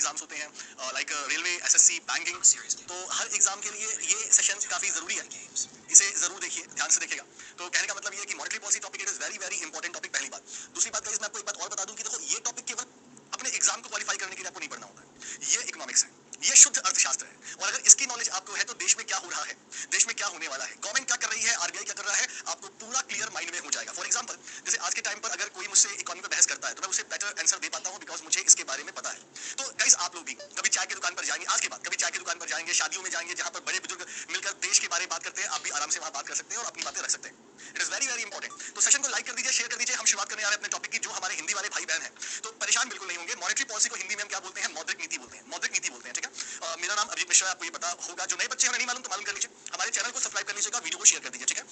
Exams होते हैं like railway, SSC, banking, तो हर एग्जाम के लिए ये सेशन काफी जरूरी है। इसे जरूर देखिए, ध्यान से देखिएगा। तो कहने का मतलब ये है कि monetary policy topic it is very very important topic, पहली बात। दूसरी बात गाइस, मैं आपको एक बात और बता दूं कि देखो, ये टॉपिक केवल अपने एग्जाम को क्वालिफाई करने के लिए आपको नहीं पढ़ना होता है। ये इकोनॉमिक्स है, ये शुद्ध अर्थशास्त्र है, और अगर इसकी नॉलेज आपको है तो देश में क्या हो रहा है, देश में क्या होने वाला है, गवर्नमेंट क्या कर रही है, आरबीआई क्या कर रहा है, आपको पूरा क्लियर माइंड में हो जाएगा। फॉर एग्जांपल, जैसे आज के टाइम पर अगर कोई मुझसे इकोनॉमी पे बहस करता है तो मैं उसे बेटर आंसर दे पाता हूं बिकॉज मुझे इसके बारे में पता है। तो गाइस, आप लोग भी कभी चाय की दुकान पर जाएंगे, आज के बाद कभी चाय की दुकान पर जाएंगे, शादियों में जाएंगे जहां पर बड़े बुजुर्ग मिलकर देश के बारे में बात करते हैं, आप भी आराम से वहां बात कर सकते हैं और अपनी बातें रख सकते हैं। It is very very important. तो सेशन को लाइक कर दीजिए, शेयर कर दीजिए। हम शुरुआत करने आ रहे हैं अपने टॉपिक की। जो हमारे हिंदी वाले भाई बहन हैं तो परेशान बिल्कुल नहीं होंगे। मॉनेटरी पॉलिसी को हिंदी में हम क्या बोलते हैं? मौद्रिक नीति बोलते हैं, मौद्रिक नीति बोलते हैं, ठीक है। मेरा नाम अभिजीत मिश्रा है, आपको ये पता होगा। जो नए बच्चे हैं, नहीं मालूम तो मालूम कर लीजिए। हमारे चैनल को सब्सक्राइब कर लीजिएगा, वीडियो को शेयर कर दीजिए, ठीक है।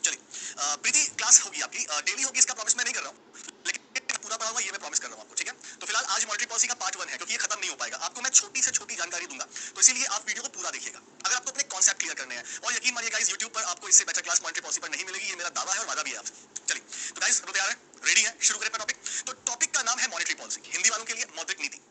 चलिए, प्रीति क्लास होगी आपकी, डेली होगी, इसका प्रॉमिस मैं नहीं कर रहा हूँ, लेकिन पूरा पढ़ाऊंगा, ये मैं प्रॉमिस कर रहा हूँ आपको, ठीक है। तो फिलहाल आज मॉनेटरी पॉलिसी का पार्ट 1 है, क्योंकि ये खत्म नहीं हो पाएगा। आपको मैं छोटी से छोटी जानकारी दूंगा, तो इसीलिए आप वीडियो को पूरा देखिएगा अगर आपको अपने कॉन्सेप्ट क्लियर करने हैं। और यकीन मानिए गाइस, यूट्यूब पर आपको इससे बेटर क्लास मॉनेटरी पॉलिसी पर नहीं मिलेगी, ये मेरा दावा है और वादा भी है आपसे। चलिए, तो गाइस सब तैयार है, रेडी है, शुरू करें अपना टॉपिक। तो टॉपिक का नाम है मॉनेटरी पॉलिसी, हिंदी वालों के लिए मौद्रिक नीति।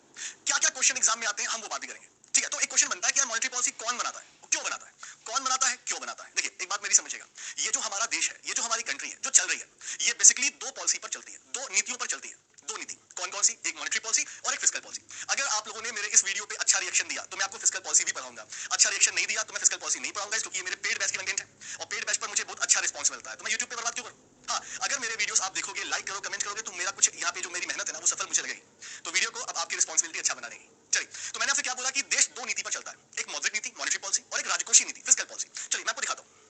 क्या क्या क्वेश्चन एग्जाम में आते हैं हम वो बात भी करेंगे, ठीक है। तो एक क्वेश्चन बनता है कि यार मॉनेटरी पॉलिसी कौन बनाता है, क्यों बनाता है, कौन बनाता है, क्यों बनाता है। देखिए, एक बात मेरी समझिएगा, ये जो हमारा देश है, ये जो हमारी कंट्री है जो चल रही है, ये बेसिकली दो पॉलिसी पर चलती है, दो नीतियों पर चलती है। दो नीति कौन कौन सी? एक मॉनेटरी पॉलिसी और एक फिस्कल पॉलिसी। अगर आप लोगों ने मेरे इस वीडियो पे अच्छा रिएक्शन दिया तो मैं आपको फिस्कल पॉलिसी भी पढ़ाऊंगा। अच्छा रिएक्शन नहीं दिया तो मैं फिस्कल पॉलिसी नहीं पढ़ाऊंगा, क्योंकि ये मेरे पेड बैच की कंटेंट है और पेड बैच पर मुझे बहुत अच्छा रिस्पांस मिलता है, तो मैं यूट्यूब पे बर्बाद क्यों करूं? हाँ, अगर मेरे वीडियोस आप देखोगे, लाइक करो, कमेंट करोगे, तो मेरा कुछ यहाँ पे जो मेरी मेहनत है ना, वो सफल मुझे लगेगी। तो वीडियो को अब आपकी रिस्पांसिबिलिटी अच्छा बना देगी। चलिए, तो मैंने आपसे क्या बोला कि देश दो नीति पर चलता है, एक मौद्रिक नीति मॉनेटरी पॉलिसी और एक राजकोषीय नीति फिस्कल पॉलिसी। चलिए, मैं आपको दिखाता हूँ।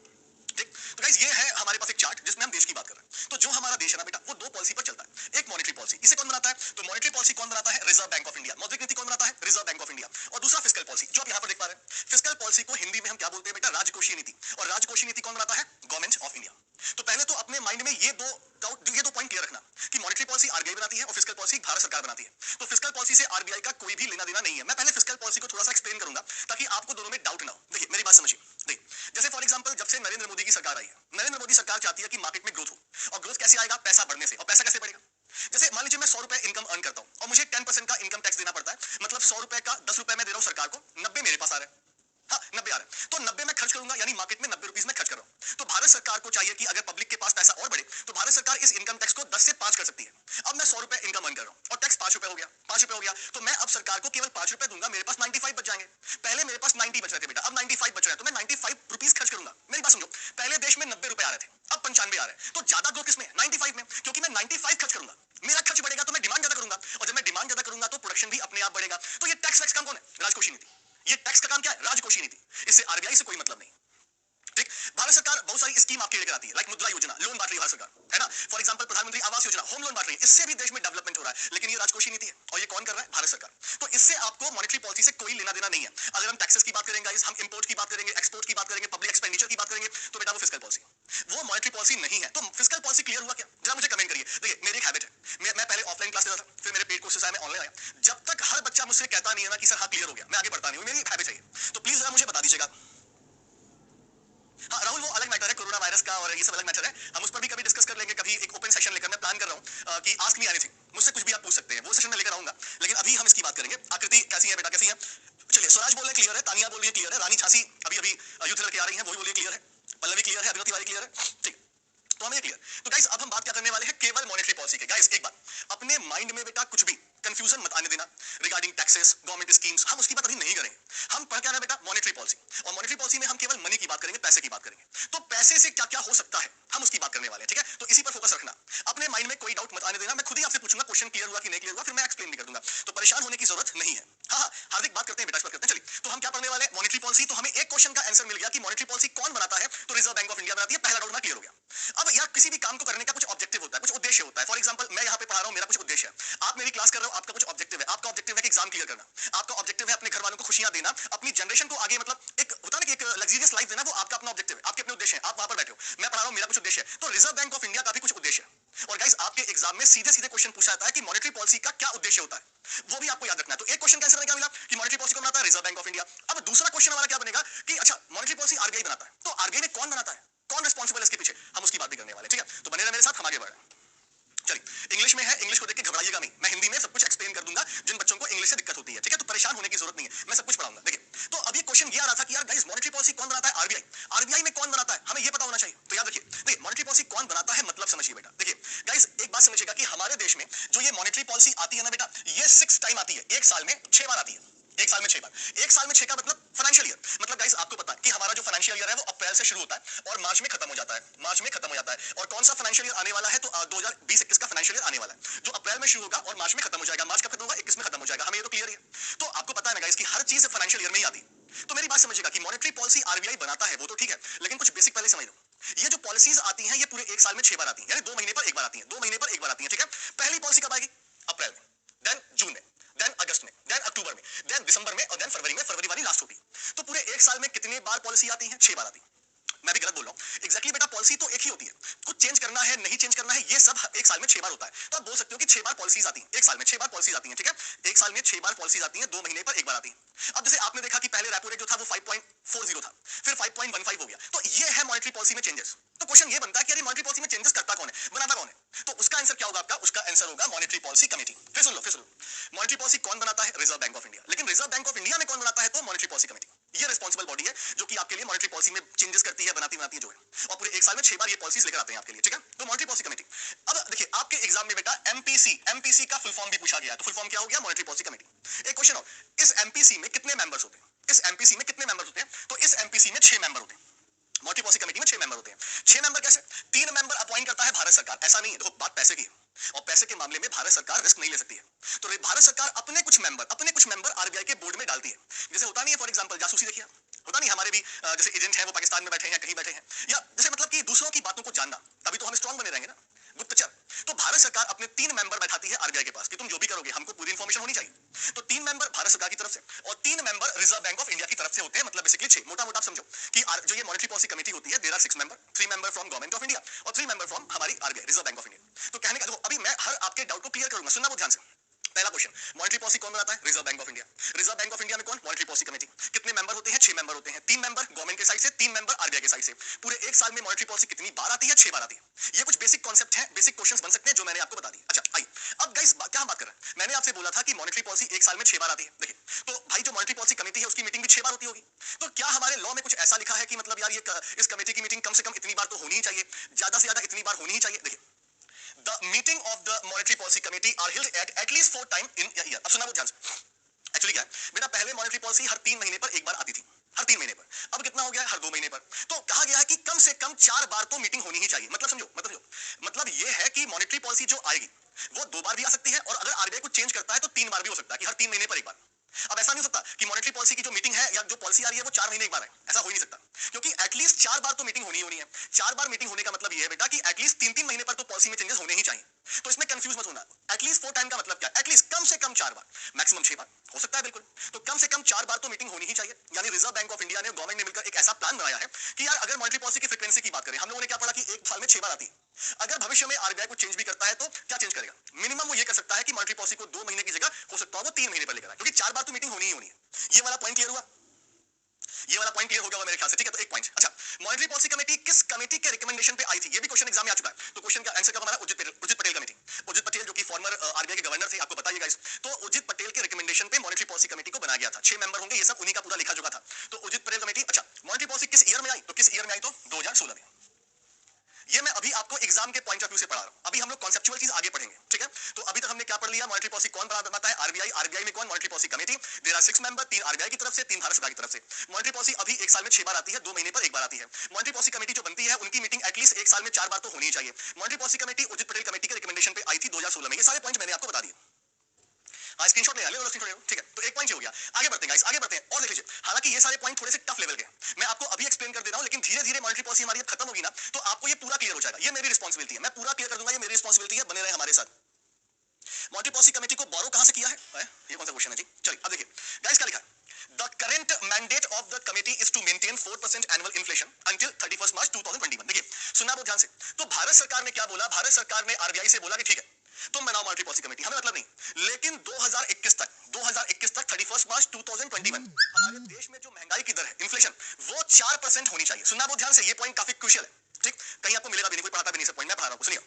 ठीक, तो गाइस, ये है हमारे पास एक चार्ट जिसमें हम देश की बात कर रहे हैं। तो जो हमारा देश है ना बेटा, वो दो पॉलिसी पर चलता है। एक मॉनेटरी पॉलिसी, इसे कौन बनाता है? तो मॉनेटरी पॉलिसी कौन बनाता है? Reserve Bank of India. मौद्रिक नीति कौन बनाता है? Reserve Bank of India. और दूसरा फिस्कल पॉलिसी, जो आप यहाँ पर देख पा रहे हैं। फिस्कल पॉलिसी को हिंदी में हम क्या बोलते हैं बेटा? राजकोषीय नीति। और राजकोषीय नीति कौन बनाता है? Government of India. तो पहले तो अपने माइंड में ये दो पॉइंट क्लियर रखना कि मॉनेटरी पॉलिसी आरबीआई बनाती है और फिस्कल पॉलिसी भारत सरकार बनाती है। तो फिस्कल पॉलिसी से आरबीआई का कोई भी लेना देना नहीं है। मैं पहले फिस्कल पॉलिसी को थोड़ा सा एक्सप्लेन करूंगा ताकि आपको दोनों में डाउट ना हो। देखिए, मेरी बात समझिए। देखिए, जैसे फॉर एग्जांपल, जब से नरेंद्र मोदी की सरकार आई है, नरेंद्र मोदी सरकार चाहती है कि मार्केट में ग्रोथ हो। और ग्रोथ कैसे आएगा? पैसा बढ़ने से। और पैसा कैसे बढ़ेगा? जैसे मान लीजिए मैं 100 रुपए इनकम अर्न करता हूं और मुझे 10% का इनकम टैक्स देना पड़ता है, मतलब 100 रुपए का 10 रुपए मैं दे रहा हूं सरकार को, 90 मेरे पास आ रहे हैं। हाँ, 90 आ रहा है, तो 90 मैं खर्च करूंगा, यानी मार्केट में 90 रुपीस में खर्च कर रहा हूं। तो भारत सरकार को चाहिए कि अगर पब्लिक के पास पैसा और बढ़े तो भारत सरकार इस इनकम टैक्स को 10 से 5 कर सकती है। अब मैं 100 रुपए इनकम अर्न कर रहा हूं और टैक्स 5 रुपए हो गया, 5 रुपए हो गया, तो मैं अब सरकार को केवल 5 रुपए दूंगा, मेरे पास 95 बच जाएंगे। पहले मेरे पास 90 बच रहे थे बेटा, अब 95 बच रहे हैं, तो मैं 95 रुपीस खर्च करूंगा। मेरी बात समझो, पहले देश में 90 रुपए आ रहे थे, अब 95 आ रहे हैं, तो ज्यादा ग्रोथ किसमें? 95 में, क्योंकि मैं 95 खर्च करूंगा। मेरा खर्च बढ़ेगा तो मैं डिमांड ज्यादा करूंगा, और जब मैं डिमांड ज्यादा करूंगा तो प्रोडक्शन भी अपने आप बढ़ेगा। तो ये टैक्स काम कौन है? राजकोषीय नीति। ये टैक्स का काम क्या है? राजकोषीय नीति। इससे आरबीआई से कोई मतलब नहीं। ठीक, भारत सरकार बहुत सारी स्कीम आपके लेकर आती है, लाइक मुद्रा योजना, लोन बांट रही है भारत सरकार, है ना। फॉर एग्जांपल, प्रधानमंत्री आवास योजना, होम लोन बांट रही है, इससे भी देश में डेवलपमेंट हो रहा है, लेकिन ये राजकोषीय नीति है। और ये कौन कर रहा है? भारत सरकार। तो इससे आपको मॉनेटरी पॉलिसी से कोई लेना देना नहीं है। अगर हम टैक्सेस की बात करेंगे, हम इंपोर्ट की बात करेंगे, एक्सपोर्ट की बात करेंगे, पब्लिक एक्सपेंडिचर की बात करेंगे, तो बेटा वो फिस्कल पॉलिसी, वो मॉनेटरी पॉलिसी नहीं है। तो फिस्कल पॉलिसी क्लियर हुआ क्या? जरा मुझे कमेंट करिए। देखिए, मेरी एक हैबिट है, मैं पहले ऑफलाइन क्लास लेता था, फिर मेरे पेड कोर्सेस आए, मैं ऑनलाइन आया। जब तक हर बच्चा मुझसे कहता नहीं है ना कि सर हाँ क्लियर हो गया, मैं आगे बढ़ता नहीं हूं। मेरी एक हैबिट है, तो प्लीज जरा मुझे बता दीजिएगा। हाँ राहुल, वो अलग मैटर है, कोरोना वायरस का, और ये सब अलग मैटर है, हम उस पर भी कभी डिस्कस कर लेंगे। कभी एक ओपन सेशन लेकर मैं प्लान कर रहा हूँ कि आस्क मी एनीथिंग, मुझसे कुछ भी आप पूछ सकते हैं, वो सेशन में लेकर आऊंगा। लेकिन अभी हम इसकी बात करेंगे। आकृति कैसी है बेटा, कैसी है? चलिए, स्वराज बोल रहे क्लियर है, तानिया बोल रही है क्लियर है, रानी झांसी अभी अभी युद्ध लड़के आ रही है, वही बोलिए क्लियर है, पल्लवी क्लियर है, अभिनव तिवारी क्लियर है। ठीक, तो हमें क्लियर। तो गाइस, अब हम बात क्या करने वाले हैं? केवल मॉनेटरी पॉलिसी के। गाइस, एक बात अपने माइंड में बेटा कुछ भी कंफ्यूजन मत आने देना रिगार्डिंग टैक्सेस, गवर्नमेंट स्कीम्स, हम उसकी बात अभी नहीं करेंगे। हम पढ़ क्या रहे बेटा? Monetary policy. और मॉनेटरी पॉलिसी में हम केवल मनी की बात करेंगे, पैसे की बात करेंगे। तो पैसे से क्या क्या हो सकता है, हम उसकी बात करने वाले हैं, ठीक है। तो इसी पर फोकस रखना, अपने माइंड में कोई डाउट मत आने देना। मैं खुद ही आपसे पूछूंगा क्वेश्चन क्लियर हुआ कि नहीं क्लियर हुआ, फिर मैं एक्सप्लेन भी कर दूंगा, तो परेशान होने की जरूरत नहीं है। हाँ, हार्दिक बात करते हैं बेटा, करते हैं। चलिए, तो हम क्या पढ़ने वाले हैं? Monetary policy. तो हमें एक क्वेश्चन का आंसर मिल गया कि मॉनेटरी पॉलिसी कौन बनाता है, तो रिजर्व बैंक ऑफ इंडिया बनाती है। पहला डाउट क्लियर हो गया। अब यार, किसी भी काम को करने का कुछ ऑब्जेक्टिव होता है, कुछ उद्देश्य होता है। फॉर एग्जांपल, मैं यहाँ पे पढ़ा रहा हूँ, मेरा कुछ उद्देश्य है, आप मेरी क्लास कर रहे हो, आपका कुछ ऑब्जेक्टिव है। आपका ऑब्जेक्टिव है कि एग्जाम क्लियर करना, आपका ऑब्जेक्टिव है अपने घर वालों को खुशियां देना, अपनी जनरेशन को आगे, मतलब एक होता है ना कि एक लग्जरियस लाइफ देना, वो आपका अपना ऑब्जेक्टिव है, आपके अपने उद्देश्य है। आप वहां पर बैठे हो, मैं पढ़ा रहा हूँ, मेरा कुछ उद्देश्य है, तो रिजर्व बैंक ऑफ इंडिया का भी कुछ उद्देश्य है। और गाइस, आपके एग्जाम में सीधे सीधे क्वेश्चन पूछा जाता है कि मॉनेटरी पॉलिसी का क्या उद्देश्य होता है, वो भी आपको याद रखना है। तो एक क्वेश्चन का आंसर क्या मिला कि मॉनेटरी पॉलिसी कौन बनाता है? Reserve Bank of India. अब दूसरा क्वेश्चन हमारा क्या बनेगा कि अच्छा, मॉनेटरी पॉलिसी आरबीआई बनाता है, तो आरबीआई में कौन बनाता है, कौन रिस्पॉन्सिबल है इसके पीछे, हम उसकी बात भी करने वाले, ठीक है। तो बने रहे मेरे साथ, हम आगे बढ़ रहे हैं। चलिए इंग्लिश में है, इंग्लिश को देख के घबराइएगा नहीं, मैं हिंदी में सब कुछ एक्सप्लेन कर दूंगा जिन बच्चों को इंग्लिश से दिक्कत होती है, ठीक है? तो परेशान होने की जरूरत नहीं है, मैं सब कुछ पढ़ाऊंगा। देखिए तो अब ये क्वेश्चन ये आ रहा था कि यार गाइस मॉनेटरी पॉलिसी कौन बनाता है? आरबीआई। आरबीआई में कौन बनाता है हमें ये पता होना चाहिए। तो याद रखिए, देखिए मॉनेटरी पॉलिसी कौन बनाता है मतलब समझिए बेटा। देखिए गाइस एक बात समझिएगा कि हमारे देश में जो ये मॉनेटरी पॉलिसी आती है ना बेटा, ये 6 टाइम आती है, एक साल में 6 बार आती है। एक साल में 6 बार। एक साल में 6 का मतलब फाइनेंशियल ईयर, मतलब गाइस आपको पता है कि हमारा जो फाइनेंशियल ईयर है वो अप्रैल से शुरू होता है और मार्च में खत्म हो जाता है। मार्च में खत्म हो जाता है। और कौन सा फाइनेंशियल ईयर आने वाला है? तो 2020-21 का फाइनेंशियल ईयर आने वाला है, जो अप्रैल में शुरू होगा और मार्च में खत्म हो जाएगा। मार्च कब खत्म होगा? 21 में खत्म हो जाएगा। हमें ये तो क्लियर है। तो आपको पता है ना गाइस कि हर चीज फाइनेंशियल ईयर में ही आती है। तो मेरी बात समझिएगा कि मॉनेटरी पॉलिसी आरबीआई बनाता है वो तो ठीक है, लेकिन कुछ बेसिक पहले समझ लो। ये जो पॉलिसीज आती हैं ये पूरे एक साल में 6 बार आती हैं, यानी 2 महीने पर एक बार आती हैं। 2 महीने पर एक बार आती हैं, ठीक है? पहली पॉलिसी कब आएगी? अप्रैल में, देन जून में, देन अगस्त में, देन अक्टूबर में, देन दिसंबर में और देन फरवरी में। फरवरी वाली लास्ट होगी। तो पूरे एक साल में कितनी बार पॉलिसी आती है? 6 बार आती है। मैं भी गलत बोल रहा हूं? एग्जैक्टली बेटा, पॉलिसी तो एक ही होती है, कुछ चेंज करना है नहीं चेंज करना है ये सब एक साल में 6 बार होता है। तो आप बोल सकते हो कि 6 बार पॉलिसीज आती हैं, एक साल में 6 बार पॉलिसीज आती हैं, ठीक है? एक साल में 6 बार पॉलिसीज आती हैं, 2 महीने पर एक बार आती हैं। अब जैसे आपने देखा कि पहले रेपो रेट जो था वो 5.40 था, फिर 5.15 हो गया, तो ये है मॉनेटरी पॉलिसी में चेंजेस। तो क्वेश्चन ये बनता है कि यार मॉनेटरी पॉलिसी में चेंजेस करता कौन है, बनाता कौन है? तो उसका आंसर क्या होगा आपका? उसका आंसर होगा मॉनेटरी पॉलिसी कमेटी। फिर सुन लो, फिर सुन लो, मॉनेटरी पॉलिसी कौन बनाता है? Reserve Bank of India. लेकिन रिजर्व बैंक ऑफ इंडिया में कौन बनाता है? तो मॉनेटरी पॉलिसी कमेटी। ये रिस्पांसिबल बॉडी है जो कि आपके लिए मॉनेटरी पॉलिसी में चेंजेस करती है, बनाती है जो है, और पूरे एक साल में 6 बार ये पॉलिसीज लेकर आते हैं आपके लिए, ठीक है? तो मॉनेटरी पॉलिसी कमेटी। अब देखिए आपके एग्जाम में बेटा एमपीसी का फुल फॉर्म भी पूछा गया, तो फुल फॉर्म क्या हो गया? Monetary policy committee. एक क्वेश्चन और, इस एमपीसी में कितने मेंबर्स होते हैं? इस एमपीसी में कितने मेंबर्स होते हैं? तो इस एमपीसी में 6 मेंबर होते हैं। मॉनेटरी पॉलिसी कमेटी में 6 मेंबर होते हैं। 6 मेंबर कैसे? 3 मेंबर अपॉइंट करता है भारत सरकार। ऐसा नहीं है, देखो बात पैसे की है और पैसे के मामले में भारत सरकार रिस्क नहीं ले सकती है। तो भारत सरकार अपने कुछ मेंबर आरबीआई के बोर्ड में डालती है। जैसे होता नहीं है फॉर एग्जांपल जासूसी, देखिए होता नहीं, हमारे भी जैसे एजेंट हैं वो पाकिस्तान में बैठे हैं, कहीं बैठे हैं, या जैसे मतलब कि दूसरों की बातों को जानना, तभी तो हम स्ट्रांग बने रहेंगे ना, गुप्तचर। तो भारत सरकार अपने 3 मेंबर बैठाती है आरबीआई के पास कि तुम जो भी करोगे हमको पूरी इंफॉर्मेशन होनी चाहिए। तो 3 मेंबर भारत सरकार की तरफ से और 3 member reserve Bank of India की तरफ से होते हैं, मतलब बेसिकली 6। मोटा मोटा समझो कि जो ये मॉनेटरी पॉलिसी कमेटी होती है, there are 6 member, 3 member from government of India और 3 मेंबर फ्रॉम हमारी RBI, Reserve Bank of India. तो कहने का देखो, अभी मैं हर आपके डाउट को क्लियर करूंगा, सुनना बहुत ध्यान से। पहला क्वेश्चन, मॉनेटरी पॉलिसी कौन बनाता है? Reserve Bank of India. Reserve Bank of India में कौन? Monetary policy committee. कितने मेंबर होते हैं? 6 मेंबर होते हैं, 3 मेंबर गवर्नमेंट के साइड से, 3 मेंबर आरबीआई के साइड से। पूरे एक साल में मॉनेटरी पॉलिसी कितनी बार आती है? 6 बार आती है। ये कुछ बेसिक कॉन्सेप्ट है, बेसिक क्वेश्चंस बन सकते हैं जो मैंने आपको बता दी। अच्छा आइए, अब गाइस क्या बात कर रहे हैं, मैंने आपसे बोला था कि मॉनेटरी पॉलिसी एक साल में 6 बार आती है। देखिए तो भाई जो मॉनेटरी पॉलिसी कमेटी है उसकी मीटिंग भी 6 बार होती होगी। तो क्या हमारे लॉ में कुछ ऐसा लिखा है कि मतलब यार ये इस कमेटी की मीटिंग कम से कम इतनी बार तो होनी ही चाहिए, ज्यादा से ज्यादा इतनी बार होनी ही चाहिए? देखिए The meeting of the monetary policy committee are held at least 4 times in a year। अब सुना बहुत ध्यान से। एक्चुअली क्या है बेटा, पहले मॉनेटरी पॉलिसी हर 3 महीने पर एक बार आती थी, हर 3 महीने पर। अब कितना हो गया है? हर 2 महीने पर। तो कहा गया है कि कम से कम 4 बार तो मीटिंग होनी ही चाहिए। मतलब समझो, मतलब ये है कि मॉनेटरी पॉलिसी जो आएगी वो 2 बार भी आ सकती है और अगर आरबीआई कुछ चेंज करता है तो 3 बार भी हो सकता है कि हर 3 महीने पर एक बार। अब ऐसा नहीं हो सकता कि मॉनेटरी पॉलिसी की जो मीटिंग है या जो पॉलिसी आ रही है वो 4 महीने एक बार है, ऐसा हो ही नहीं सकता, क्योंकि एटलीस्ट 4 बार तो मीटिंग होनी ही होनी है। 4 बार मीटिंग होने का मतलब ये है बेटा कि एटलीस्ट 3-3 महीने पर तो पॉलिसी में चेंजेस होने ही चाहिए। तो इसमें कंफ्यूज मत होना। एटलीस्ट 4 टाइम का मतलब क्या? एटलीस्ट कम से कम 4 बार, मैक्सिमम 6 बार हो सकता है, बिल्कुल। तो कम से कम 4 बार तो मीटिंग होनी ही चाहिए। यानी रिजर्व बैंक ऑफ इंडिया ने, गवर्नमेंट ने मिलकर एक ऐसा प्लान बनाया है कि यार अगर मॉनेटरी पॉलिसी की फ्रीक्वेंसी की बात करें, हम लोगों ने क्या पढ़ा कि एक साल में 6 बार आती है। अगर भविष्य में आरबीआई को चेंज भी करता है तो क्या चेंज करेगा? मिनिमम वो ये कर सकता है कि मॉनेटरी पॉलिसी को 2 महीने की जगह हो सकता है वो 3 महीने पर लेकर आए, क्योंकि 4 बार तो मीटिंग होनी ही होनी है। ये वाला पॉइंट क्लियर हुआ? ये वाला पॉइंट क्लियर हो गया होगा मेरे ख्याल से, ठीक है? तो एक पॉइंट। अच्छा, मॉनेटरी पॉलिसी कमेटी किस कमेटी के रिकमेंडेशन पे आई थी? ये भी क्वेश्चन एग्जाम में आ चुका है। तो क्वेश्चन का आंसर क्या हमारा? उर्जित पटेल कमेटी। उर्जित पटेल जो कि फॉर्मर आरबीआई के गवर्नर थे, आपको बताइए गाइस। तो उर्जित पटेल के रिकमेंडेशन पे मॉनेटरी पॉलिसी कमेटी को बनाया गया था। 6 मेंबर होंगे, ये सब उन्हीं का पूरा लिखा जोखा था। तो उर्जित पटेल कमेटी। अच्छा, मॉनेटरी पॉलिसी किस ईयर में आई? तो किस ईयर में आई? तो 2016 में। ये मैं अभी आपको एग्जाम के पॉइंट ऑफ व्यू से पढ़ा रहा हूं। अभी हम लोग कॉन्सेप्चुअल चीज आगे पढ़ेंगे, ठीक है? तो अभी तक हमने क्या पढ़ लिया? मॉनेटरी पॉलिसी कौन बनाता है? आरबीआई। आरबीआई में कौन? Monetary policy committee. There are 6 member, 3 RBI की तरफ से, 3 भारत सरकार की तरफ से। मॉनेटरी पॉलिसी अभी एक साल में 6 बार आती है, 2 महीने पर एक बार आती है। मॉनेटरी पॉलिसी कमेटी जो बनती है उनकी मीटिंग एटलीस्ट एक साल में 4 बार तो होनी ही चाहिए। Monetary policy committee Urjit Patel committee के रिकमेंडेशन पे आई थी 2016 में। ये सारे पॉइंट मैंने आपको बता दिए। हाँ, स्क्रीनशॉट ले लो, स्क्रीनशॉट ले लो, ठीक है? तो एक पॉइंट हो गया। आगे बढ़ते हैं गाइस, आगे बढ़ते हैं और देख लीजिए। हालांकि ये सारे पॉइंट थोड़े से टफ लेवल के हैं, मैं आपको अभी एक्सप्लेन कर दे रहा हूं, लेकिन धीरे धीरे मॉनेटरी पॉलिसी हमारी जब खत्म होगी ना तो आपको ये पूरा क्लियर हो जाएगा। ये मेरी रिस्पांसिबिलिटी है, मैं पूरा क्लियर कर दूंगा, ये मेरी रिस्पांसिबिलिटी है, बने रहे हमारे साथ। मॉनेटरी पॉलिसी कमेटी को बोरो कहां से किया है? ये कौन सा क्वेश्चन है जी? चलिए अब देखिए गाइस क्या लिखा है। The current mandate of the committee is to maintain 4% annual inflation until 31st March 2021। देखिए सुनना बहुत ध्यान से। तो भारत सरकार ने क्या बोला? भारत सरकार ने आरबीआई से बोला कि ठीक है तुम बनाओ मॉनेटरी पॉलिसी कमेटी, हमें मतलब नहीं, लेकिन 2021 तक 31 मार्च 2021 हमारे देश में जो महंगाई की दर है, इन्फ्लेशन, वो 4% होनी चाहिए। सुनना बहुत ध्यान से, ये पॉइंट काफी क्रूशियल है, ठीक? कहीं आपको मिलेगा भी नहीं, कोई पढ़ाता भी नहीं, सब पॉइंट मैं पढ़ा रहा हूं, सुनिए।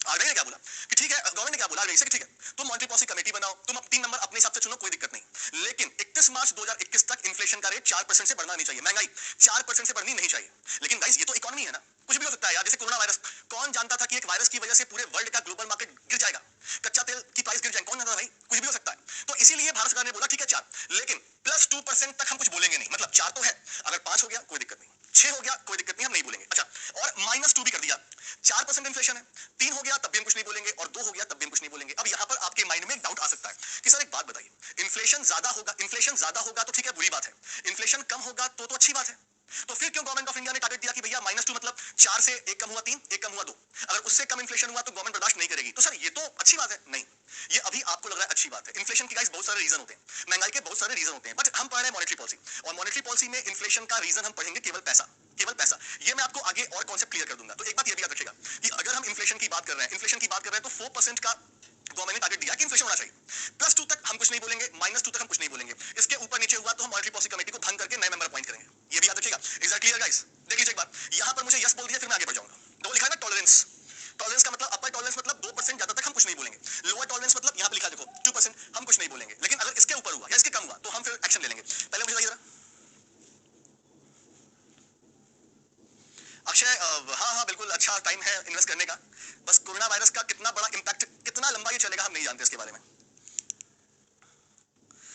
आरबीआई ने क्या बोला कि ठीक है, गवर्नमेंट ने क्या बोला आरबीआई से कि ठीक है तुम मॉनेटरी पॉलिसी कमेटी बनाओ, तुम अब 3 नंबर अपने हिसाब से चुनो, कोई दिक्कत नहीं, लेकिन 31 मार्च 2021 तक इन्फ्लेशन का रेट 4% से बढ़ना नहीं चाहिए, महंगाई 4% से बढ़नी नहीं चाहिए। लेकिन गाइस ये तो इकोनॉमी है ना, कुछ भी हो सकता है यार, जैसे कोरोना वायरस, कौन जानता था कि एक वायरस की वजह से पूरे वर्ल्ड का ग्लोबल मार्केट गिर जाएगा, कच्चा तेल की प्राइस गिर जाएगी, कौन जानता था भाई, कुछ भी हो सकता है। तो इसीलिए भारत सरकार ने बोला ठीक है 4, लेकिन +2% तक हम कुछ बोलेंगे नहीं, मतलब 4 तो है, अगर 5 हो गया कोई दिक्कत नहीं, 6 हो गया कोई दिक्कत नहीं, हम नहीं बोलेंगे। अच्छा, और -2 भी कर दिया, 4% इन्फ्लेशन है, 3 हो गया तब भी हम कुछ नहीं बोलेंगे, और 2 हो गया तब भी हम कुछ नहीं बोलेंगे। अब यहाँ पर आपके माइंड में एक डाउट आ सकता है कि सर एक बात बताइए, इन्फ्लेशन ज्यादा होगा तो ठीक है बुरी बात है, इन्फ्लेशन कम होगा तो अच्छी बात है, तो फिर क्यों गवर्नमेंट ऑफ इंडिया ने टारगेट दिया कि भैया -2 मतलब 4 से 1 कम हुआ 3, 1 कम हुआ 2, अगर उससे कम इन्फ्लेशन हुआ तो गवर्नमेंट बर्दाश्त नहीं करेगी। तो सर ये तो अच्छी बात है, नहीं, ये अभी आपको लग रहा है अच्छी बात है। इन्फ्लेशन के गाइस बहुत सारे रीजन होते हैं, महंगाई के बहुत सारे रीजन होते हैं, बट हम पढ़ रहे हैं मॉनेटरी पॉलिसी, और मॉनेटरी पॉलिसी में इन्फ्लेशन का रीजन हम पढ़ेंगे केवल पैसा, केवल पैसा। ये मैं आपको आगे और कॉन्सेप्ट क्लियर कर दूंगा। तो एक बात ये भी याद रखिएगा कि अगर हम इन्फ्लेशन की बात कर रहे हैं तो 4% का गवर्नमेंट ने टारगेट दिया कि इन्फ्लेशन होना चाहिए, +2 तक हम कुछ नहीं बोलेंगे, -2 तक हम कुछ नहीं बोलेंगे, इसके ऊपर नीचे हुआ तो हम मॉनेटरी पॉलिसी कमेटी को भंग करके नए मेंबर अपॉइंट करेंगे, ये भी याद रखिएगा। Is that clear guys? देख लीजिए एक बार, यहां पर मुझे यस बोल दिया, फिर मैं आगे बढ़ जाऊंगा। दो लिखा है ना टॉलरेंस, टॉलरेंस का मतलब अपर टॉलरेंस मतलब 2% ज्यादा तक हम कुछ नहीं बोलेंगे, लोअर टॉलरेंस मतलब यहां पे लिखा देखो 2% हम कुछ नहीं बोलेंगे, लेकिन अगर इसके ऊपर हुआ या इसके कम हुआ तो हम फिर एक्शन ले लेंगे। पहले मुझे बताइए जरा अक्षय, हाँ हाँ बिल्कुल, अच्छा टाइम है इन्वेस्ट करने का, बस कोरोना वायरस का कितना बड़ा इंपैक्ट, कितना लंबा ये चलेगा हम नहीं जानते इसके बारे में।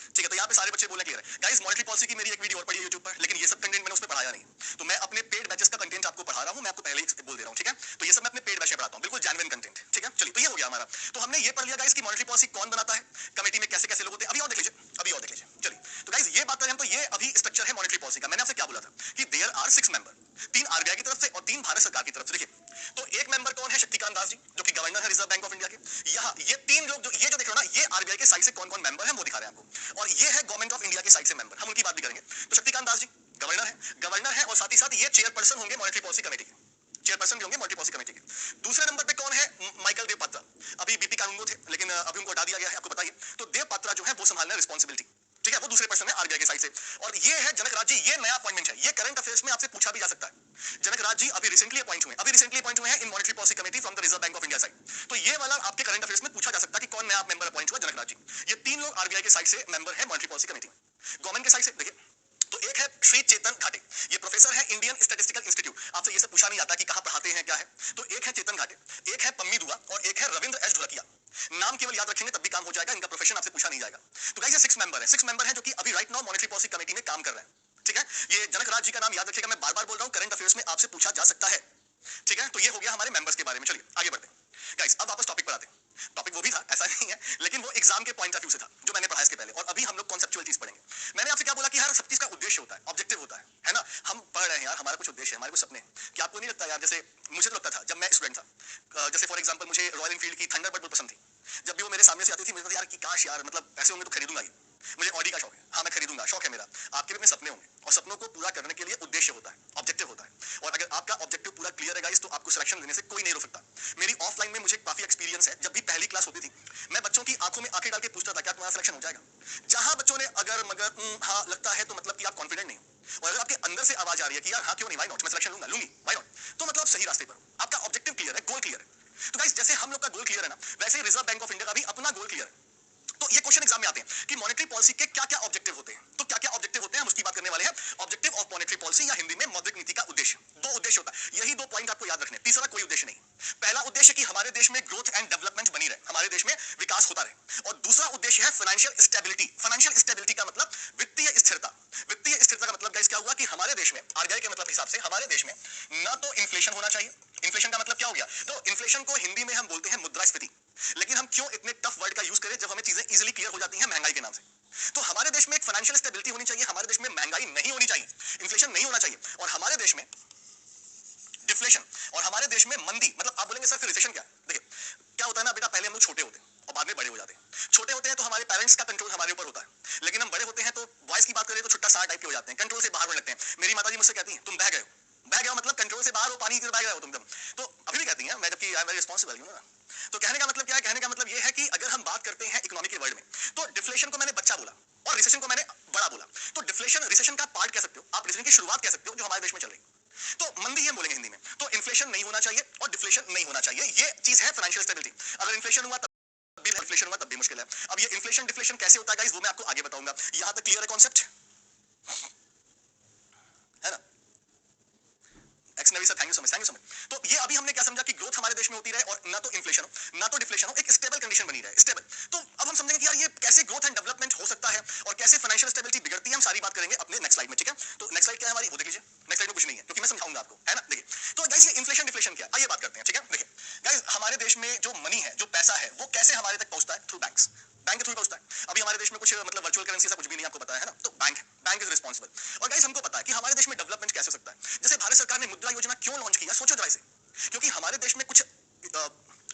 ठीक है, तो यहाँ पे सारे बच्चे बोलने क्लियर है गाइस। मॉनेटरी पॉलिसी की मेरी एक वीडियो और पड़ी है यूट्यूब पर, लेकिन ये सब कंटेंट मैंने उसमें पढ़ाया नहीं, तो मैं अपने पेड बैचेस का कंटेंट आपको पढ़ा रहा हूँ, मैं आपको पहले ही बोल दे रहा हूँ, ठीक है। तो ये सब मैं अपने पेड बैच में पढ़ाता हूँ, बिल्कुल जेन्युइन कंटेंट, ठीक है। चलिए, तो ये हो गया हमारा, तो हमने ये पढ़ लिया गाइस कि मॉनेटरी पॉलिसी कौन बनाता है, कमेटी में कैसे कैसे लोग होते हैं। अभी और देख लीजिए, अभी और देख लीजिए। चलिए, तो गाइस ये बात करें हम, तो ये अभी स्ट्रक्चर है मॉनेटरी पॉलिसी का। मैंने आपसे क्या बोला था कि देयर आर 6 मेंबर, 3 आरबीआई की तरफ से और 3 भारत सरकार की तरफ से। देखिए, तो एक मेंबर कौन है, शक्तिकांत दास जी, जो कि गवर्नर है रिजर्व बैंक ऑफ इंडिया के। यहाँ ये 3 लोग जो ये जो देख रहे हो ना, ये आरबीआई के साइड से कौन कौन मेंबर है वो दिखा रहे हैं आपको, और ये है गवर्नमेंट ऑफ इंडिया के साइड से मेंबर, हम उनकी बात भी करेंगे। तो शक्तिकांत दास जी गवर्नर है और साथ ही साथ ये चेयरपर्सन होंगे मॉनेटरी पॉलिसी कमेटी के, चेयरपर्सन भी होंगे मॉनेटरी पॉलिसी कमेटी के। दूसरे नंबर पे कौन है, माइकल देव पात्रा, अभी बीपी कानूनगो थे लेकिन अभी उनको हटा दिया गया है, आपको बताइए। तो देव पात्रा जो है वो संभालना रिस्पांसिबिलिटी, ठीक है, वो दूसरे पर्सन है आरबीआई के साइड से। और ये है जनक राज जी, ये नया अपॉइंटमेंट है, ये करंट अफेयर्स में आपसे पूछा भी जा सकता है। जनक राज जी अभी रिसेंटली अपॉइंट हुए हैं इन monetary policy committee from the Reserve Bank of India side. तो ये वाला आपके करंट अफेयर्स में पूछा जा सकता है कि कौन नया मेंबर अपॉइंट हुआ, जनक राज जी। ये 3 लोग आरबीआई के साइड से मेंबर है मॉनेटरी पॉलिसी कमेटी में। गवर्नमेंट के साइड से देखिए, तो एक है श्री चेतन घाटे, ये प्रोफेसर है इंडियन स्टैटिस्टिकल इंस्टीट्यूट, आपसे ये सब पूछा नहीं जाता कि कहां पढ़ाते हैं क्या है। तो एक है चेतन घाटे, एक है पम्मी दुआ और एक है रविंद्र एस ढोलकिया। नाम केवल याद रखेंगे तब भी काम हो जाएगा, इनका प्रोफेशन आपसे पूछा नहीं जाएगा। तो गाइस ये 6 मेंबर है जो कि अभी right now monetary policy committee में काम कर रहे हैं, ठीक है। ये जनक राज जी का नाम याद रखिएगा, मैं बार बार बोल रहा हूं, करंट अफेयर्स में आपसे पूछा जा सकता है, ठीक है। तो ये हो गया हमारे मेंबर्स के बारे में। चलिए आगे बढ़ते हैं गाइस, अब वापस टॉपिक पर आते हैं। टॉपिक वो भी था, ऐसा नहीं है, लेकिन वो एग्जाम के पॉइंट ऑफ व्यू से था जो मैंने पढ़ा इसके पहले, और अभी हम लोग कॉन्सेप्चुअल चीज पढ़ेंगे। मैंने आपसे क्या बोला कि हर सब चीज का उद्देश्य होता है, ऑब्जेक्टिव होता है ना। हम पढ़ रहे हैं यार, हमारा कुछ उद्देश्य है, हमारे कुछ सपने हैं। क्या आपको नहीं लगता यार, जैसे मुझे तो लगता था जब मैं स्टूडेंट था, जैसे फॉर एग्जांपल मुझे रॉयल एनफील्ड की थंडरबर्ड बहुत पसंद थी। जब भी वो मेरे सामने से आती थी मुझे यार कि काश यार, मतलब पैसे होंगे तो खरीदूंगा ही। मुझे ऑडी का शौक है, हाँ मैं खरीदूंगा, शौक है मेरा। आपके भी अपने सपने होंगे, और सपनों को पूरा करने के लिए उद्देश्य होता है, ऑब्जेक्टिव होता है। और अगर आपका ऑब्जेक्टिव पूरा क्लियर है गाइस, तो आपको सिलेक्शन देने से कोई नहीं रोक सकता। मेरी ऑफलाइन में मुझे काफी एक्सपीरियंस है, जब भी पहली क्लास होती थी मैं बच्चों की आंखों में आंखें डाल के पूछता था क्या तुम्हारा सिलेक्शन हो जाएगा। जहां बच्चों ने अगर मगर हाँ लगता है, तो मतलब कि आप कॉन्फिडेंट नहीं हो। और अगर आपके अंदर से आवाज आ रही है कि यार हाँ क्यों नहीं, व्हाई नॉट, मैं सिलेक्शन लूंगी, व्हाई नॉट, तो मतलब सही रास्ते पर, आपका ऑब्जेक्टिव क्लियर है, गोल क्लियर है। तो गाइस जैसे हम लोग का गोल क्लियर है ना, वैसे रिजर्व बैंक ऑफ इंडिया का भी अपना गोल क्लियर है। तो ये क्वेश्चन एग्जाम में आते हैं कि मॉनेटरी पॉलिसी के क्या क्या ऑब्जेक्टिव होते हैं, तो क्या क्या ऑब्जेक्टिव होते हैं हम उसकी बात करने वाले हैं। ऑब्जेक्टिव ऑफ मॉनेटरी पॉलिसी, या हिंदी में मौद्रिक नीति का उद्देश्य। 2 उद्देश्य होता है, यही 2 पॉइंट आपको याद रखने, तीसरा कोई उद्देश्य नहीं। पहला उद्देश्य कि हमारे देश में ग्रोथ एंड डेवलपमेंट बनी रहे, हमारे देश में विकास होता रहे, और दूसरा उद्देश्य है फाइनेंशियल स्टेबिलिटी। फाइनेंशियल स्टेबिलिटी का मतलब वित्तीय स्थिरता। वित्तीय स्थिरता का मतलब गाइस क्या हुआ कि हमारे देश में, आरबीआई के मतलब हिसाब से हमारे देश में ना तो इन्फ्लेशन होना चाहिए। इन्फ्लेशन का मतलब क्या हो गया, तो इन्फ्लेशन को हिंदी में हम बोलते हैं मुद्रास्फीति, लेकिन हम क्यों इतने टफ वर्ड का यूज करें जब हमें चीजें इजीली क्लियर हो जाती हैं महंगाई के नाम से। तो हमारे देश में एक फाइनेंशियल स्टेबिलिटी होनी चाहिए, हमारे देश में महंगाई नहीं होनी चाहिए, इन्फ्लेशन नहीं होना चाहिए, और हमारे देश में डिफ्लेशन, और हमारे देश में मंदी। मतलब आप बोलेंगे सर फिर रिसेशन क्या। देखिए क्या होता है ना बेटा, पहले हम लोग छोटे होते हैं और बाद में बड़े हो जाते हैं। छोटे होते हैं तो हमारे पेरेंट्स का कंट्रोल हमारे ऊपर होता है, लेकिन हम बड़े होते हैं तो वॉइस की बात करें तो छुट्टा सार टाइप के हो जाते हैं, कंट्रोल से बाहर होने लगते हैं। मेरी माताजी मुझसे कहती हैं तुम बह गए हो, बह गए हो मतलब कंट्रोल से बाहर हो, पानी की तरह बह गए हो तुम। तो अभी भी कहती हैं, मैं जबकि आई एम वेरी रिस्पांसिबल ना। तो कहने का मतलब क्या है, कहने का मतलब ये है कि अगर हम बात करते हैं इकोनॉमी के वर्ड में, तो डिफ्लेशन को मैंने बच्चा बोला और रिसेशन को मैंने बड़ा बोला। तो डिफ्लेशन रिसेशन का पार्ट कह सकते हो आप, रिसेशन की शुरुआत कह सकते हो जो हमारे देश में चल रही है। तो मंदी ही हम बोलेंगे हिंदी में। तो इन्फ्लेशन नहीं होना चाहिए और डिफ्लेशन नहीं होना चाहिए, ये चीज है फाइनेंशियल स्टेबिलिटी। अगर इन्फ्लेशन हुआ तब भी इन्फ्लेशन हुआ तब भी मुश्किल है। अब ये इन्फ्लेशन डिफ्लेशन कैसे होता है गाइस, वो मैं आपको आगे बताऊंगा। यहां तक क्लियर है कॉन्सेप्ट, है ना? X Navi sir thank you so much. तो ये अभी हमने क्या समझा कि ग्रोथ हमारे देश में होती रहे और ना तो इन्फ्लेशन हो ना तो डिफ्लेशन हो, एक स्टेबल कंडीशन बनी रहे, स्टेबल। तो अब हम समझेंगे कि यार ये कैसे ग्रोथ एंड डेवलपमेंट हो सकता है और कैसे फाइनेंशियल स्टेबिलिटी बिगड़ती है, हम सारी बात करेंगे अपने नेक्स्ट स्लाइड में, ठीक है? तो नेक्स्ट स्लाइड क्या है हमारी, वो देख लीजिए। नेक्स्ट स्लाइड में कुछ नहीं है क्योंकि मैं समझाऊंगा आपको, है ना? देखिए, तो गाइस ये इन्फ्लेशन डिफ्लेशन क्या, आइए बात करते हैं, ठीक है? देखिए गाइस, हमारे देश में जो मनी है, जो पैसा है, वो कैसे हमारे तक पहुंचता है? थ्रू बैंक्स, बैंक के थ्रू पहुंचता है। अभी हमारे देश में कुछ मतलब वर्चुअल करेंसी ऐसा कुछ भी नहीं, आपको पता है ना? तो बैंक इज रिस्पांसिबल। और गाइस हमको पता है कि हमारे देश में डेवलपमेंट कैसे हो सकता है। जैसे भारत सरकार ने मुद्रा योजना क्यों लॉन्च किया, सोचो जरा इसे। क्योंकि हमारे देश में कुछ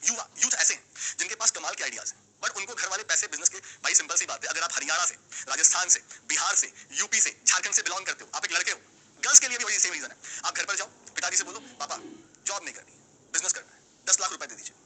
यूथ ऐसे हैं जिनके पास कमाल के आइडियाज हैं, बट उनको घर वाले पैसे बिजनेस के, भाई सिंपल सी बात है, अगर आप हरियाणा से, राजस्थान से, बिहार से, यूपी से, झारखंड से बिलोंग करते हो, आप एक लड़के हो, गर्ल्स के लिए भी वही सेम रीजन है। आप घर पर जाओ, पिताजी से बोलो पापा जॉब नहीं करनी, बिजनेस करना है, 10 लाख रुपए दे दीजिए।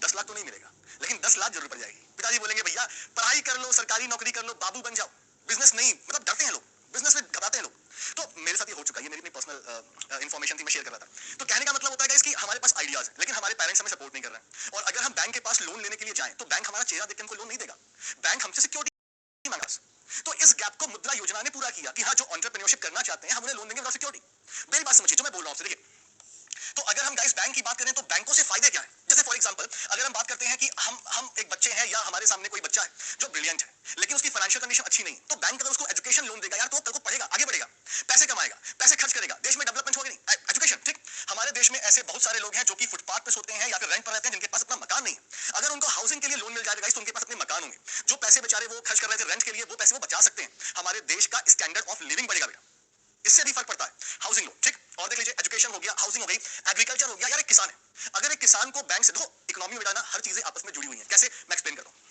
10 लाख तो नहीं मिलेगा, लेकिन 10 लाख जरूर पड़ जाएगी। पिताजी बोलेंगे भैया पढ़ाई कर लो, सरकारी नौकरी कर लो, बाबू बन जाओ, बिजनेस नहीं, मतलब डरते हैं लोग, बिजनेस में घबराते हैं लोग। तो मेरे साथ ये हो चुका है, ये मेरी अपनी पर्सनल इन्फॉर्मेशन थी, मैं शेयर कर रहा था। तो कहने का मतलब होता है कि हमारे पास आइडियाज है, लेकिन हमारे पेरेंट्स हमें सपोर्ट नहीं कर रहे हैं। और अगर हम बैंक के पास लोन लेने के लिए जाएं, तो बैंक हमारा चेहरा देख के हमको लोन नहीं देगा, बैंक हमसे सिक्योरिटी मांगा। तो इस गैप को मुद्रा योजना ने पूरा किया कि हाँ, जो एंटरप्रेन्योरशिप करना चाहते हैं हम उन्हें लोन देंगे विदाउट सिक्योरिटी। मेरी बात समझिए जो मैं बोल रहा हूं, देखिए, तो अगर हम गाइस बैंक की बात करें तो बैंकों से फायदे क्या है? जैसे फॉर एग्जांपल अगर हम बात करते हैं कि हम एक बच्चे हैं या हमारे सामने कोई बच्चा है जो ब्रिलियंट है, लेकिन उसकी फाइनेंशियल कंडीशन अच्छी नहीं, तो बैंक अगर उसको एजुकेशन लोन देगा यार, तो कल को पढ़ेगा, आगे बढ़ेगा, पैसे कमाएगा, पैसे खर्च करेगा, देश में डेवलपमेंट होगी नहीं, एजुकेशन, ठीक? हमारे देश में ऐसे बहुत सारे लोग हैं जो कि फुटपाथ पे सोते हैं या फिर रेंट पर रहते हैं, जिनके पास अपना मकान नहीं है। अगर उनको हाउसिंग के लिए लोन मिल जाएगा तो उनके पास अपने मकान होंगे। जो पैसे बेचारे वो खर्च कर रहे थे रेंट के लिए, वो पैसे वो बचा सकते हैं। हमारे देश का स्टैंडर्ड ऑफ लिविंग बढ़ेगा बेटा, इससे भी फर्क पड़ता है। हाउसिंग लोन, ठीक? और देख लीजिए, एजुकेशन हो गया, हाउसिंग हो गई, एग्रीकल्चर हो गया। यार एक किसान है, अगर एक किसान को बैंक से, देखो इकोनॉमी में जाना, हर चीजें आपस में जुड़ी हुई हैं। कैसे, मैं एक्सप्लेन कर रहा हूं।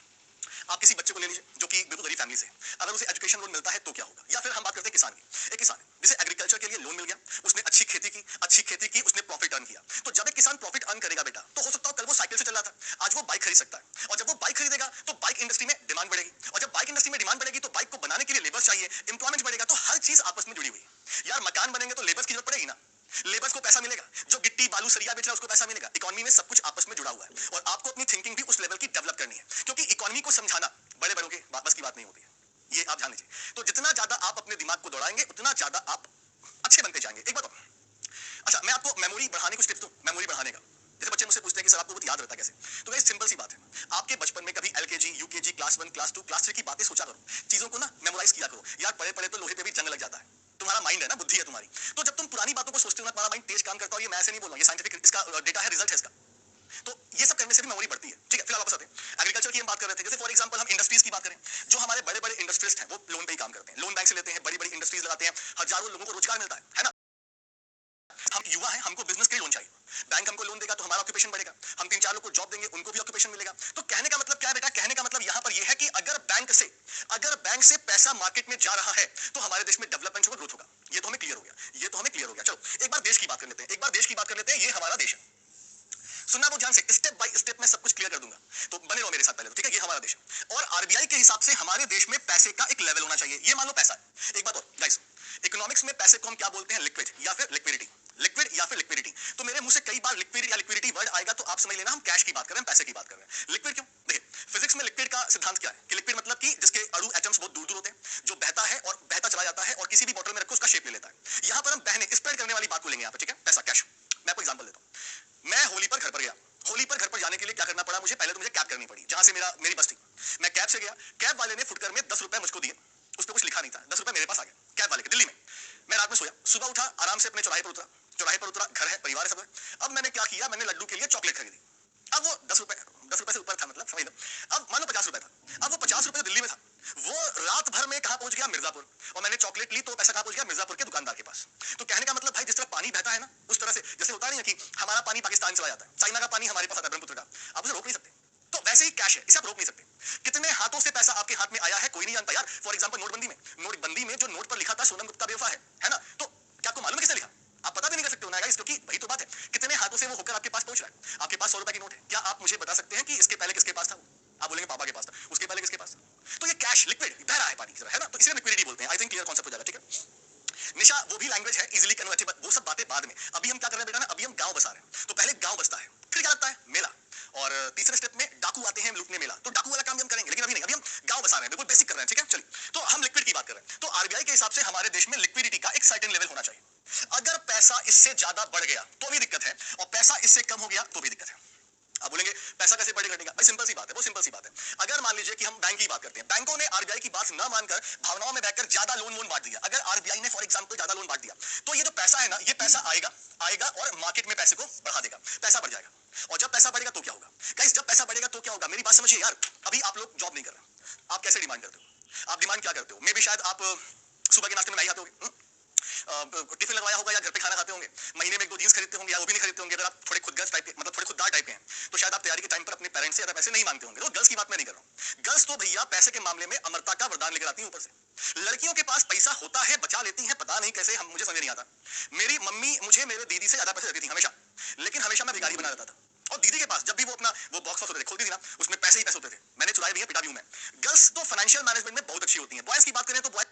आप किसी बच्चे को ले लीजिए जो कि बिल्कुल गरीब फैमिली से, अगर उसे एजुकेशन लोन मिलता है तो क्या होगा? या फिर हम बात करते हैं किसान की, एक किसान है जिसे एग्रीकल्चर के लिए लोन मिल गया, उसने अच्छी खेती की, उसने प्रॉफिट अर्न किया। तो जब एक किसान प्रॉफिट अर्न करेगा बेटा, तो हो सकता है कल वो साइकिल से चल रहा था, आज वो बाइक खरीद सकता है। और जब वो बाइक खरीदेगा तो बाइक इंडस्ट्री में डिमांड बढ़ेगी, और जब बाइक इंडस्ट्री में डिमांड बढ़ेगी तो बाइक को बनाने के लिए लेबर चाहिए, इंप्लॉयमेंट बढ़ेगा। तो हर चीज आपस में जुड़ी हुई है यार। मकान बनेंगे तो लेबर्स की जरूरत पड़ेगी ना, लेबर्स को पैसा मिलेगा, जो गिट्टी बालू सरिया बेच रहा है उसको पैसा मिलेगा। इकोनॉमी में सब कुछ आपस में जुड़ा हुआ है, और आपको अपनी थिंकिंग भी उस लेवल की डेवलप करनी है, क्योंकि इकोनॉमी को समझाना बड़े बड़ों के बस की बात नहीं होती है, ये आप ध्यान लीजिए। तो जितना ज्यादा आप अपने दिमाग को दौड़ाएंगे उतना ज्यादा आप अच्छे बनते जाएंगे। एक बात और, अच्छा मैं आपको मेमोरी बढ़ाने कुछ टिप्स दूं, मेमोरी बढ़ाने का। जैसे बच्चे मुझसे पूछते हैं कि सर आपको बहुत याद रहता कैसे, तो गाइस सिंपल सी बात है, आपके बचपन में कभी LKG, UKG, class 1, class 2, class 3 की बातें सोचा करो, चीजों को ना मेमोराइज किया करो। यार पढ़े पढ़े तो लोहे पे भी जंग लग जाता है, तुम्हारा माइंड है ना, बुद्धि है तुम्हारी। तो जब तुम पुरानी बातों को सोचते हो ना, तुम्हारा माइंड तेज काम करता है। और ये मैं ऐसे नहीं बोल रहा हूं, ये साइंटिफिक इसका डेटा है, रिजल्ट है इसका। तो ये सब करने से भी मेमोरी बढ़ती है, ठीक है? फिलहाल वापस आते हैं, एग्रीकल्चर की हम बात कर रहे थे। जैसे फॉर एग्जांपल हम इंडस्ट्रीज की बात करें, जो हमारे बड़े बड़े इंडस्ट्रियलिस्ट हैं वो लोन पे ही काम करते हैं, लोन बैंक से लेते हैं, बड़ी बड़ी इंडस्ट्रीज लगाते हैं, हजारों लोगों को रोजगार मिलता है ना? हम युवा हैं, हमको बिजनेस के लिए लोन चाहिए, बैंक हमको लोन देगा तो हमारा ऑक्यूपेशन बढ़ेगा, हम 3-4 लोग को जॉब देंगे, उनको भी ऑक्यूपेशन मिलेगा। तो कहने का मतलब क्या है बेटा? कहने का मतलब यहाँ पर यह है कि अगर बैंक से पैसा मार्केट में जा रहा है तो हमारे देश में डेवलपमेंट होगा, ग्रोथ होगा। ये तो हमें क्लियर हो गया, चलो एक बार देश की बात कर लेते हैं, ये हमारा देश है। सुनना बहुत ध्यान से, स्टेप बाय स्टेप मैं सब कुछ क्लियर कर दूंगा, तो बने रहो मेरे साथ पहले तो, ठीक है? ये हमारा देश है, और आरबीआई के हिसाब से हमारे देश में पैसे का एक लेवल होना चाहिए। ये मान लो पैसा है। एक बात और गाइस, इकोनॉमिक्स में पैसे को हम क्या बोलते हैं? लिक्विड या फिर लिक्विडिटी, तो मेरे मुंह से कई बार लिक्विड या लिक्विडिटी वर्ड आएगा तो आप समझ लेना हम कैश की बात कर रहे हैं, पैसे की बात कर रहे हैं। लिक्विड क्यों? देखिए फिजिक्स में लिक्विड का सिद्धांत क्या है कि लिक्विड मतलब कि जिसके अणु एटम्स बहुत दूर दूर होते हैं, जो बहता है और बहता चला जाता है और किसी भी बोतल में रखो उसका शेप ले लेता है। यहां पर हम बहने स्प्रेड करने वाली बात को लेंगे यहां पर, ठीक है? पैसा, कैश। मैं आपको एग्जांपल देता हूं, मैं होली पर घर पर गया, होली पर घर पर जाने के लिए क्या करना पड़ा मुझे? पहले तो मुझे कैब करनी पड़ी, जहां से मेरी बस थी। मैं कैब से गया, कैब वाले ने फुटकर में 10 रुपए मुझको दिए, उस पर कुछ लिखा नहीं था, 10 रुपए मेरे पास आ गया कैब वाले के, दिल्ली में। मैं रात में सोया, सुबह उठा, आराम से अपने चौराहे पर उतरा, घर है, परिवार है, सब है। अब मैंने क्या किया, मैंने लड्डू के लिए चॉकलेट खरीदी। अब वो 10 रुपए से ऊपर था, मतलब समझ लो। अब मान लो 50 रुपए था, अब वो 50 रुपए दिल्ली में था, वो रात भर में कहां पहुंच गया? मिर्जापुर। और मैंने चॉकलेट ली तो पैसा कहां पहुंच गया? मिर्जापुर के दुकानदार के पास। तो कहने का मतलब भाई, जिस तरह पानी बहता है ना, उस तरह से जैसे होता नहीं है कि हमारा पानी पाकिस्तान चला जाता है, चाइना का पानी हमारे पास आता है ब्रह्मपुत्र का, आप उसे रोक नहीं सकते। तो वैसे ही कैश है, इसे आप रोक नहीं सकते। कितने हाथों से पैसा आपके हाथ में आया है कोई नहीं जानता यार। फॉर एग्जांपल नोटबंदी में जो नोट पर लिखा था सोनम गुप्ता बेवफा है ना? तो क्या आपको मालूम है किसने लिखा? आप पता भी नहीं कर सकते हो ना गाइस, क्योंकि वही तो बात है, कितने हाथों से वो होकर आपके पास पहुंच रहा है। आपके पास 100 रुपए की नोट है, क्या आप मुझे बता सकते हैं कि इसके पहले किसके पास था? आप बोलेंगे पापा के पास था, उसके पहले किसके पास था? तो ये कैश लिक्विड बह रहा है पानी की तरह, है ना? तो इसे लिक्विडिटी बोलते हैं। आई थिंक क्लियर कॉन्सेप्ट हो जाएगा, ठीक है? निशा वो भी लैंग्वेज है, इजीली कन्वर्टेबल, वो सब बातें बाद में। अभी हम क्या कर रहे हैं बेटा ना, अभी हम गांव बसा रहे हैं। तो पहले गांव बसता है, फिर क्या लगता है मेला, और तीसरे स्टेप में डाकू आते हैं लूटने मेला। तो डाकू वाला काम भी हम करेंगे, लेकिन अभी नहीं, अभी हम गांव बसा रहे हैं, बिल्कुल बेसिक कर रहे हैं, ठीक है। चलिए, तो हम लिक्विड की बात कर रहे हैं। तो आरबीआई के हिसाब से हमारे देश में लिक्विडिटी का एक सर्टेन लेवल होना चाहिए। अगर पैसा इससे ज्यादा बढ़ गया तो भी दिक्कत है, और पैसा इससे कम हो गया तो भी दिक्कत है। आप बोलेंगे पैसा कैसे बढ़ेगा घटेगा? भाई सिंपल सी बात है, वो सिंपल सी बात है। अगर मान लीजिए कि हम बैंक की बात करते हैं, बैंकों ने आरबीआई की बात न मानकर भावनाओं में बहकर ज्यादा लोन वोन बांट दिया। अगर आरबीआई ने फॉर एग्जांपल ज्यादा लोन बांट दिया, तो ये जो पैसा है ना, ये पैसा आएगा आएगा और मार्केट में पैसे को बढ़ा देगा, पैसा बढ़ जाएगा। और जब पैसा बढ़ेगा तो क्या होगा गाइस? जब पैसा बढ़ेगा तो क्या होगा? मेरी बात समझिए यार। अभी आप लोग जॉब नहीं कर रहे, आप कैसे डिमांड करते हो? आप डिमांड क्या करते हो? मे भी शायद आप सुबह के नाश्ते में नहीं खाते होगे, टिफिन लगवाया होगा या घर पे खाना खाते होंगे, महीने में एक दो जींस खरीदते होंगे या वो भी नहीं खरीदते होंगे। अगर आप थोड़े खुदगर्ज टाइप के, मतलब थोड़े खुददार टाइप के हैं, तो शायद आप तैयारी के टाइम पर अपने पेरेंट्स से ज्यादा पैसे नहीं मांगते होंगे। तो गर्ल्स की बात मैं नहीं कर रहा हूँ। गर्ल्स तो भैया पैसे के मामले में अमरता का वरदान लेकर आती हैं ऊपर से। लड़कियों के पास पैसा होता है, बचा लेती हैं, पता नहीं कैसे, हम मुझे समझ नहीं आता। मेरी मम्मी मुझे मेरे दीदी से ज्यादा पैसे देती थी हमेशा, लेकिन हमेशा मैं भिखारी बना रहता था। और दीदी के पास जब भी वो अपना वो बॉक्स होते थे, खोलती थी ना, उसमें पैसे ही पैसे होते थे। मैंने चुराए भी हैं, पिटा भी हूं मैं। गर्ल्स तो फाइनेंशियल मैनेजमेंट में बहुत अच्छी होती हैं। बॉयज की बात करें तो बॉयज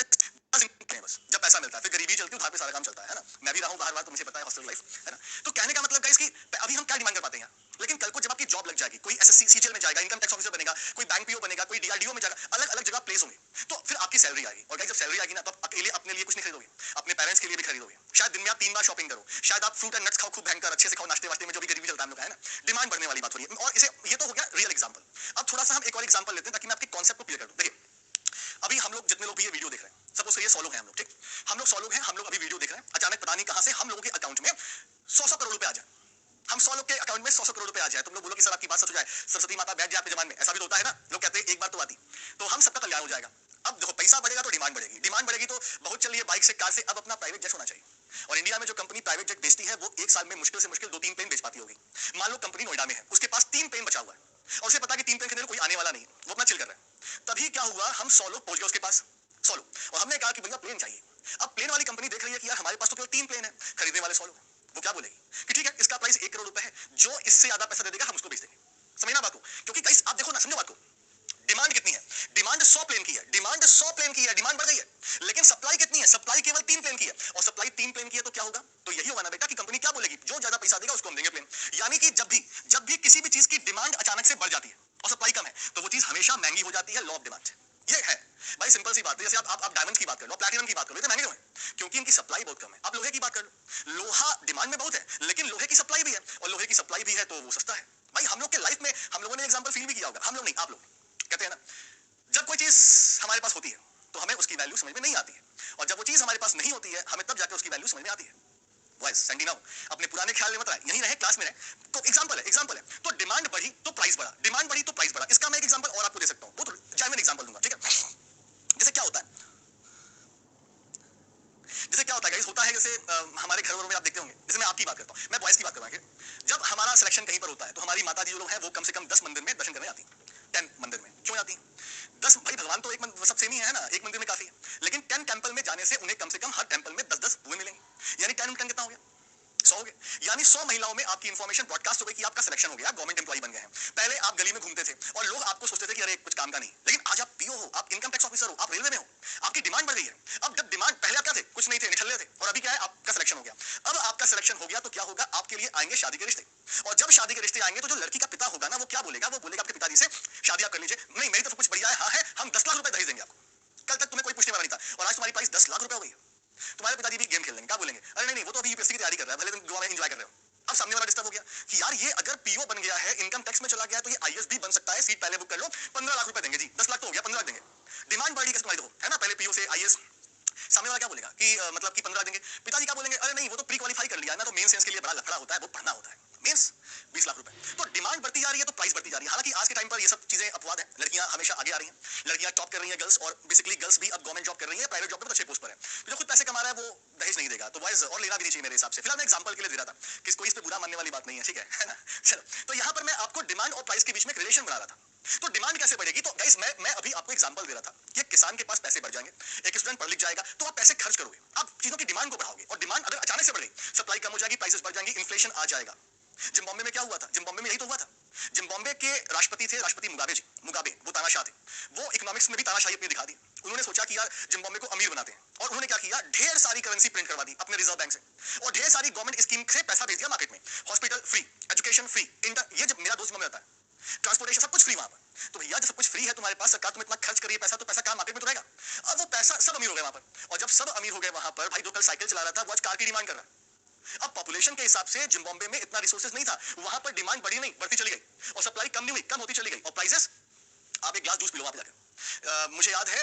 बस जब पैसा मिलता है, फिर गरीबी चलती है, उधार पे सारा काम चलता है ना। मैं भी रहा हूं बाहर बाहर, तो मुझे पता है हॉस्टल लाइफ, है ना। तो कहने का मतलब गाइस कि अभी हम क्या डिमांड कर पाते हैं, लेकिन कल को जब आपकी जॉब लग जाएगी, कोई एसएससी सीजीएल में जाएगा, इनकम टैक्स ऑफिसर बनेगा, कोई बैंक पीओ बनेगा, कोई डीआरडीओ में जाएगा, अलग अलग जगह प्लेस होंगे, तो फिर आपकी सैलरी आएगी। और गाइस जब सैलरी आएगी ना, तो आप अकेले अपने लिए कुछ नहीं खरीदोगे, अपने पेरेंट्स के लिए भी खरीदोगे। शायद दिन में आप 3 बार शॉपिंग करो, शायद आप फ्रूट एंड नट्स खाओ, खूब भयंकर अच्छे से खाओ, नाश्ते वास्ते में जो भी गरीबी चलता है हम लोग का, है ना। डिमांड बढ़ने वाली बात हो रही है। और इसे ये तो हो गया रियल एग्जांपल। अब थोड़ा सा हम एक और एग्जांपल लेते हैं ताकि मैं आपके कॉन्सेप्ट को क्लियर कर दूं। देखिए, अभी हम लोग जितने लोग भी ये वीडियो देख रहे हैं, सपोज करिए 100 लोग हैं हम लोग, ठीक। हम लोग 100 लोग हैं, हम लोग अभी वीडियो देख रहे हैं। अचानक पता नहीं कहां से हम लोगों के अकाउंट में 100 करोड़ रुपए आ जाए। हम 100 लोग के अकाउंट में 100 करोड़ रुपए आ जाए। तुम लोग बोलो कि सर आपकी बात सच हो जाए, सरस्वती माता बैठ जाए आपके जबान में, ऐसा भी तो होता है ना। लोग कहते हैं एक बार तो आती, तो हम सबका कल्याण हो जाएगा। अब देखो, पैसा बढ़ेगा तो डिमांड बढ़ेगी, डिमांड बढ़ेगी तो बहुत चलिए बाइक से, कार से, अब अपना प्राइवेट जेट होना चाहिए। और इंडिया में जो कंपनी प्राइवेट जेट बेचती है, वो एक साल में मुश्किल से मुश्किल 2-3 प्लेन बेच पाती होगी। मान लो कंपनी नोएडा में है, उसके पास 3 प्लेन बचा हुआ है, और उसे पता है कि 3 प्लेन खरीदने कोई आने वाला नहीं है, वो अपना चिल कर रहा है। तभी क्या हुआ, हम 100 लोग पहुंच गए उसके पास, 100 लोग, और हमने कहा कि भैया प्लेन चाहिए। अब प्लेन वाली कंपनी देख रही है कि यार हमारे पास तो केवल 3 प्लेन है, खरीदने वाले 100 लोग, वो क्या बोलेगी कि ठीक है, इसका प्राइस 1 करोड़ रुपए है, जो इससे ज्यादा पैसा दे देगा हम उसको बेच देंगे। समझना बात को, क्योंकि गाइस आप देखो ना, समझो बात को, डिमांड कितनी है? डिमांड 100 प्लेन की है, डिमांड 100 प्लेन की है, डिमांड बढ़ गई है, लेकिन सप्लाई कितनी है? सप्लाई केवल 3 प्लेन की है, और सप्लाई 3 प्लेन की है, तो क्या होगा? तो यही होगा ना बेटा कि कंपनी क्या बोलेगी, जो ज्यादा पैसा देगा उसको हम देंगे प्लेन। यानी कि जब भी किसी भी चीज की डिमांड अचानक से बढ़ जाती है और सप्लाई कम है, तो वो चीज हमेशा महंगी हो जाती है, लॉ ऑफ डिमांड। ये है भाई, सिंपल सी बात है। जैसे आप डायमंड्स की बात कर लो, प्लैटिनम की बात कर लो, इतने महंगे क्यों हैं? क्योंकि इनकी सप्लाई बहुत कम है। आप लोहे की बात कर लो, लोहा डिमांड में बहुत है, लेकिन लोहे की सप्लाई भी है, और लोहे की सप्लाई भी है तो वो सस्ता है। भाई हम लोग के लाइफ में हम लोगों ने एग्जांपल फील भी किया होगा, हम लोग नहीं आप लोग, कहते हैं ना, जब कोई चीज हमारे पास होती है तो हमें उसकी वैल्यू समझ में नहीं आती है, और जब वो चीज हमारे पास नहीं होती है हमें तब जाकर उसकी वैल्यू समझ में आती है। वॉइस सेंडी नाउ, अपने पुराने ख्याल में मत आए, यहीं रहे, क्लास में रहे। तो एग्जांपल है, तो डिमांड बढ़ी तो प्राइस बढ़ा, डिमांड बढ़ी तो प्राइस बढ़ा। इसका मैं एक एग्जांपल और आपको दे सकता हूं, वो तो जेन्युइन एग्जांपल दूंगा, ठीक है। जैसे क्या होता है, गाइस, होता है जैसे हमारे घरों में आप देखते होंगे, जैसे मैं आपकी बात करता हूं, मैं बॉयज की बात करूंगा। जब हमारा सिलेक्शन कहीं पर होता है तो हमारी माता जी जो लोग हैं वो कम से कम 10 मंदिर में दर्शन करने आती हैं। 10 मंदिर में क्यों आती हैं? 10 भाई, भगवान तो एक सब सेम ही है ना, एक मंदिर में काफी है, लेकिन 10 टेंपल में जाने से उन्हें कम से कम हर टेंपल में 10-10 हुए मिलेंगे। यानी 10 कितना हो गया? 100 हो गए। यानी 100 महिलाओं में आपकी इंफॉर्मेशन ब्रॉडकास्ट हो गई कि आपका सिलेक्शन हो गया, आप गवर्नमेंट एम्प्लॉय बन गए हैं। पहले आप गली में घूमते थे और लोग आपको सोचते थे कि अरे कुछ काम का नहीं, लेकिन आज आप पीओ हो, आप इनकम टैक्स ऑफिसर हो, आप रेलवे में हो, आपकी डिमांड बढ़ गई है। अब जब डिमांड, पहले आप क्या थे? कुछ नहीं थे, निठल्ले थे, और अभी क्या है? आपका सिलेक्शन हो गया। अब आपका सिलेक्शन हो गया तो क्या होगा? आपके लिए आएंगे शादी के रिश्ते, और जब शादी के रिश्ते आएंगे तो जो लड़की का पिता होगा ना, वो क्या बोलेगा? वो बोलेगा आपके पिताजी से, शादी आप कर लीजिए। नहीं, मेरी तरफ कुछ बढ़िया है, हाँ है, हम 10 लाख रुपए दहेज देंगे आपको। कल तक तुम्हें कोई पूछने वाला नहीं था, और आज तुम्हारी प्राइस 10 लाख रुपए हो गई। तुम्हारे पिताजी भी गेम खेल लेंगे, क्या बोलेंगे? अरे नहीं, वो तो अभी यूपीएससी की तैयारी कर रहा है, भले तुम गोवा में एंजॉय कर रहे हो। अब सामने वाला डिस्टर्ब हो गया कि यार ये अगर पीओ बन गया है, इनकम टैक्स में चला गया है, तो ये आईएएस भी बन सकता है, सीट पहले बुक कर लो, 15 लाख रुपए देंगे जी, 10 लाख तो हो गया, 15 लाख देंगे। डिमांड बढ़ी किस तुम्हारी, देखो है ना, पहले पीओ से आईएएस, सामने वाला क्या बोलेगा कि मतलब कि 15 देंगे। पिताजी क्या बोलेंगे? अरे नहीं, वो तो प्री क्वालिफाई कर लिया है ना, तो मेन सेंस के लिए बड़ा लफड़ा होता है, वो पढ़ना होता है, मेंस 20 लाख रुपए। तो डिमांड बढ़ती जा रही है तो प्राइस बढ़ती जा रही है। हालांकि आज के टाइम पर ये सब चीजें अपवाद है, लड़कियां हमेशा आगे आ रही हैं, लड़कियां टॉप कर रही हैं, गर्ल्स, और बेसिकली गर्ल्स भी अब गवर्नमेंट जॉब कर रही है, प्राइवेट जॉब में बहुत अच्छे पोस्ट पर है। तो जो खुद पैसे कमा रहा है वो दहेज नहीं देगा, तो बॉयज और लेना भी नहीं चाहिए मेरे हिसाब से। फिलहाल मैं एग्जांपल के लिए दे रहा था कि कोई इस पे बुरा मानने वाली बात नहीं है, ठीक है ना। चलो, तो यहाँ पर मैं आपको डिमांड और प्राइस के बीच में रिलेशन बना रहा था। तो डिमांड कैसे बढ़ेगी? तो गाइस मैं अभी आपको एग्जांपल दे रहा था कि किसान के पास पैसे बढ़ जाएंगे, एक स्टूडेंट पढ़ लिख जाएगा, तो आप पैसे खर्च करोगे, आप चीजों की डिमांड को बढ़ाओगे, और डिमांड अगर अचानक से बढ़ गई, सप्लाई कम हो जाएगी, प्राइसेस बढ़ जाएंगी, इन्फ्लेशन आ जाएगा। जिम्बाब्वे में क्या हुआ था? जिम्बाब्वे में यही तो हुआ था। जिम्बाब्वे के राष्ट्रपति थे, राष्ट्रपति मुगाबे, वो तानाशाह थे। वो इकोनॉमिक्स में भी तानाशाही अपनी दिखा दी। उन्होंने सोचा कि यार जिम्बाब्वे को अमीर बनाते हैं, और उन्होंने क्या किया, ढेर सारी करेंसी प्रिंट करवा दी अपने रिजर्व बैंक से, और ढेर सारी गवर्नमेंट स्कीम से पैसा भेज दिया मार्केट में। हॉस्पिटल फ्री, एजुकेशन फ्री, ये जब मेरा दोस्त में रहता है, ट्रांसपोर्टेशन सब कुछ फ्री वहां पर। तो भैया जब सब कुछ फ्री है तुम्हारे पास, सरकार तुम्हें इतना खर्च कर रही है पैसा, तो पैसा कहां, मार्केट में तो रहेगा। अब वो पैसा, सब अमीर हो गए वहां पर, और जब सब अमीर हो गए वहां पर, भाई जो कल साइकिल चला रहा था वो आज कार की डिमांड कर रहा है। अब पॉपुलेशन के हिसाब से जिम्बाब्वे में इतना रिसोर्सेज नहीं था, वहां पर डिमांड बढ़ी नहीं, बढ़ती चली गई, और सप्लाई कम नहीं हुई, कम होती चली गई। और प्राइसेस, आप एक गिलास जूस पी लो वहां पे जाकर। मुझे याद है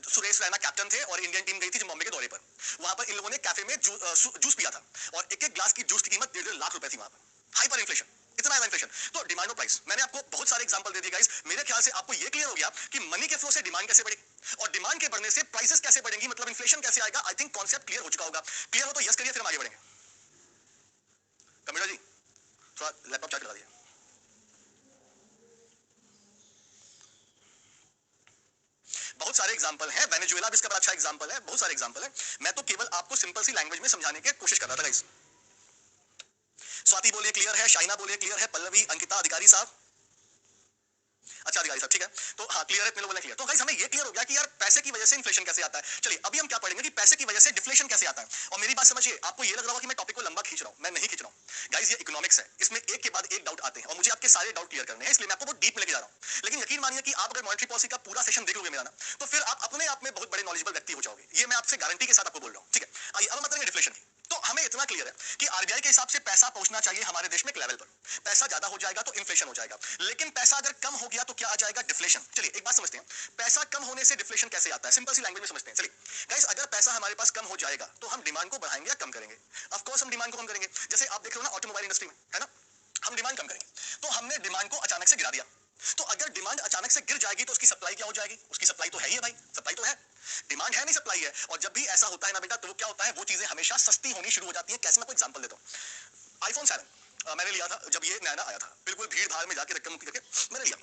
सुरेश रैना कैप्टन थे और इंडियन टीम गई थी जिम्बाब्वे के दौरे पर। वहां पर इन लोगों ने कैफे में जूस पिया था, और एक एक ग्लास की जूस की कीमत 1.5 लाख रुपए थी वहां पर। हाइपर इन्फ्लेशन, इतना है इन्फ्लेशन। तो डिमांड और प्राइस, मैंने आपको बहुत सारे एग्जांपल दे दिए गाइस। मेरे ख्याल से आपको ये क्लियर हो गया कि मनी के फ्लो से डिमांड कैसे बढ़ेगी, और डिमांड के बढ़ने से प्राइसेस कैसे बढ़ेंगी, मतलब इन्फ्लेशन कैसे आएगा। आई थिंक कॉन्सेप्ट क्लियर हो चुका होगा। क्लियर हो तो यस करिए, फिर हम आगे बढ़ेंगे। कमिटा जी थोड़ा लैपटॉप चार्ज करा दिया। बहुत सारे एग्जांपल हैं, वेनेजुएला भी इसका बड़ा अच्छा एग्जांपल है, बहुत सारे एग्जांपल है। मैं तो केवल आपको सिंपल सी लैंग्वेज में समझाने की कोशिश कर रहा था गाइस। स्वाति बोलिए क्लियर है, शाइना बोलिए क्लियर है, पल्लवी, अंकिता, अधिकारी साहब, अच्छा अधिकारी साहब ठीक है। तो हाँ क्लियर है, इतने लोगों ने क्लियर। तो गाइस हमें ये क्लियर हो गया कि यार पैसे की वजह से इन्फ्लेशन कैसे आता है। चलिए अभी हम क्या पढ़ेंगे कि पैसे की वजह से डिफ्लेशन कैसे आता है। और मेरी बात समझिए, आपको ये लग रहा होगा कि मैं टॉपिक को लंबा खींच रहा हूं, मैं नहीं खींच रहा हूं गाइस। ये इकोनॉमिक्स है, इसमें एक के बाद एक डाउट आते हैं, और मुझे आपके सारे डाउट क्लियर करने हैं, इसलिए मैं आपको बहुत डीप में लेके जा रहा हूं। लेकिन यकीन मानिए कि आप अगर मॉनेटरी पॉलिसी का पूरा सेशन देख लोगे मेरा ना, तो फिर आप अपने आप में बहुत बड़े नॉलेजेबल व्यक्ति हो जाओगे। ये मैं आपसे गारंटी के साथ आपको बोल रहा हूं, ठीक है। आइए अब हम बताएंगे डिफ्लेशन की। तो हमें इतना क्लियर है कि आरबीआई के हिसाब से पैसा पहुंचना चाहिए हमारे देश में एक लेवल पर। पैसा ज्यादा हो जाएगा तो इन्फ्लेशन हो जाएगा, लेकिन पैसा अगर कम हो गया तो क्या आ जाएगा, डिफ्लेशन। चलिए एक बात समझते हैं, पैसा कम होने से डिफ्लेशन कैसे आता है, सिंपल सी लैंग्वेज में समझते हैं। चलिए गाइस, अगर पैसा हमारे पास कम हो जाएगा तो हम डिमांड को बढ़ाएंगे या कम करेंगे। ऑफ कोर्स हम डिमांड को कम करेंगे। जैसे आप देख रहे हो ना ऑटोमोबाइल इंडस्ट्री में, है ना, हम डिमांड कम करेंगे, तो हमने डिमांड को अचानक से गिरा दिया। तो अगर डिमांड अचानक से गिर जाएगी तो उसकी सप्लाई क्या हो जाएगी, उसकी सप्लाई तो है ही है भाई, सप्लाई तो है, डिमांड है नहीं सप्लाई है। और जब भी ऐसा होता है ना बेटा, तो वो क्या होता है, वो चीजें हमेशा सस्ती होनी शुरू हो जाती है। कैसे, मैं कोई एग्जांपल देता हूं। आईफोन 7 मैंने लिया था जब ये नया नया आया था, बिल्कुल भीड़ भाड़ में जाके रकम मुक्ति करके मैंने लिया।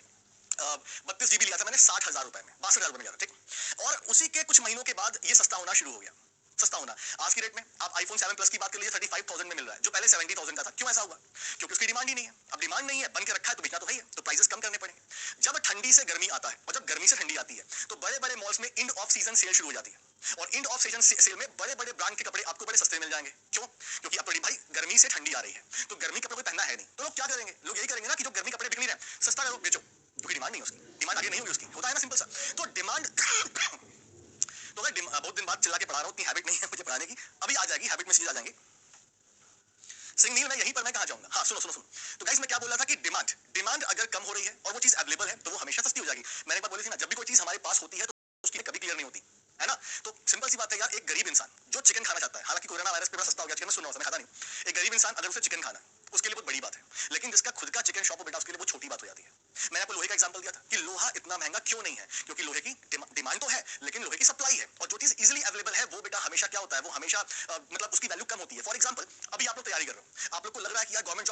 32 GB लिया था मैंने 60,000 रुपए में, 62,000 रुपए में लिया था, ठीक। और उसी के कुछ महीनों के बाद ये सस्ता होना शुरू हो गया। सस्ता होना आज की रेट में, आप आईफोन 7 प्लस की बात कर लीजिए 35,000 में मिल रहा है, जो पहले 70,000 का था। क्यों ऐसा हुआ, क्योंकि उसकी डिमांड ही नहीं है। अब डिमांड नहीं है, बन के रखा है तो बेचना तो है, तो प्राइसेस कम करने पड़ेंगे। जब ठंडी से गर्मी आता है, और जब गर्मी से ठंडी आती है, तो बड़े बड़े मॉल्स में एंड ऑफ सीजन सेल शुरू हो जाती है, और एंड ऑफ सीजन सेल में बड़े बड़े ब्रांड के कपड़े आपको बड़े सस्ते मिल जाएंगे। क्यों, क्योंकि अब भाई गर्मी से ठंडी आ रही है, तो गर्मी कपड़े कोई पहनना है नहीं, तो लोग क्या करेंगे, लोग यही करेंगे ना कि जो गर्मी कपड़े बिक नहीं रहे सस्ता करो बेचो, क्योंकि डिमांड नहीं है उसकी, डिमांड आगे नहीं होगी उसकी, होता है ना सिंपल सा। तो डिमांड तो अगर बहुत दिन बाद चिल्ला के पढ़ा रहा हूं, इतनी हैबिट नहीं है मुझे पढ़ाने की, अभी आ जाएगी हैबिट में, चीज आ जाएंगी। सिंगनील में यहीं पर मैं कहां जाऊंगा, हाँ सुनो सुनो सुनो। तो गाइस मैं क्या बोल रहा था कि डिमांड अगर कम हो रही है और वो चीज अवेलेबल है तो वो हमेशा सस्ती हो जाएगी। मैंने एक बात बोली थी ना, जब भी कोई चीज हमारे पास होती है तो उसकी कभी क्लियर नहीं होती है ना। तो सिंपल सी बात है यार, एक गरीब इंसान जो चिकन खाना चाहता है, हालांकि कोरोना वायरस पे बड़ा सस्ता हो गया चिकन, मैं सुन रहा हूं, मैं खाता नहीं। एक गरीब इंसान अगर उसे चिकन खाना उसके लिए बहुत बड़ी बात है, लेकिन जिसका खुद का चिकन शॉप हो बेटा, उसके लिए बहुत छोटी बात हो जाती है। मैंने आपको लोहे का एग्जांपल दिया था कि लोहा इतना महंगा क्यों नहीं है, क्योंकि लोहे की डिमांड तो है लेकिन लोहे की सप्लाई है, और जो चीज इजीली अवेलेबल है वो बेटा हमेशा क्या होता है, वो हमेशा मतलब उसकी वैल्यू कम होती है। फॉर एग्जांपल अभी आप लोग तैयारी कर रहे हो, आप लोग को लग रहा है कि यार गवर्नमेंट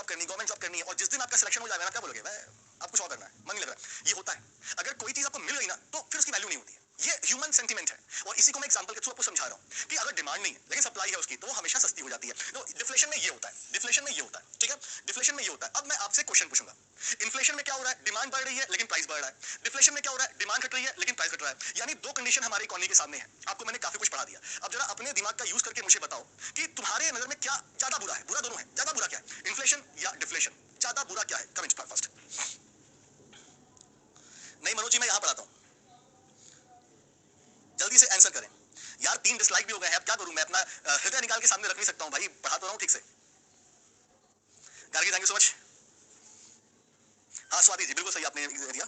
जॉब करनी है, और जिस दिन आपका सिलेक्शन हो जाएगा ना, क्या बोलोगे, मैं आप कुछ और करना है, मन नहीं लग रहा है। ये होता है, अगर कोई चीज आपको मिल गई ना तो फिर उसकी वैल्यू नहीं होती है। ये ह्यूमन सेंटीमेंट है, और इसी को मैं एग्जांपल के थ्रू आपको समझा रहा हूं कि अगर डिमांड नहीं है लेकिन सप्लाई है उसकी, तो वो हमेशा सस्ती हो जाती है। तो डिफ्लेशन में ये होता है, डिफ्लेशन में ये होता है, ठीक है, डिफ्लेशन में ये होता है। अब मैं आपसे क्वेश्चन पूछूंगा, इन्फ्लेशन में क्या हो रहा है, डिमांड बढ़ रही है लेकिन प्राइस बढ़ रहा है। डिफ्लेशन में क्या हो रहा है, डिमांड घट रही है लेकिन प्राइस घट रहा है। यानी दो कंडीशन हमारी इकोनॉमी के सामने है। आपको मैंने काफी कुछ पढ़ा दिया, अब जरा अपने दिमाग का यूज करके मुझे बताओ कि तुम्हारे नजर में क्या ज्यादा बुरा है, बुरा दोनों है, ज्यादा बुरा क्या है, इन्फ्लेशन या डिफ्लेशन, ज्यादा बुरा क्या है, कमेंट फर्स्ट। नहीं मनोज जी मैं यहां पढ़ाता हूं, जल्दी से आंसर करें यार, 3 डिसलाइक भी हो गए हैं, अब क्या करूं मैं, अपना हृदय निकाल के सामने रख नहीं सकता हूं भाई, पढ़ा तो रहा हूं ठीक से। Gargi thank you so much. हाँ स्वाति जी बिल्कुल सही आपने दिया।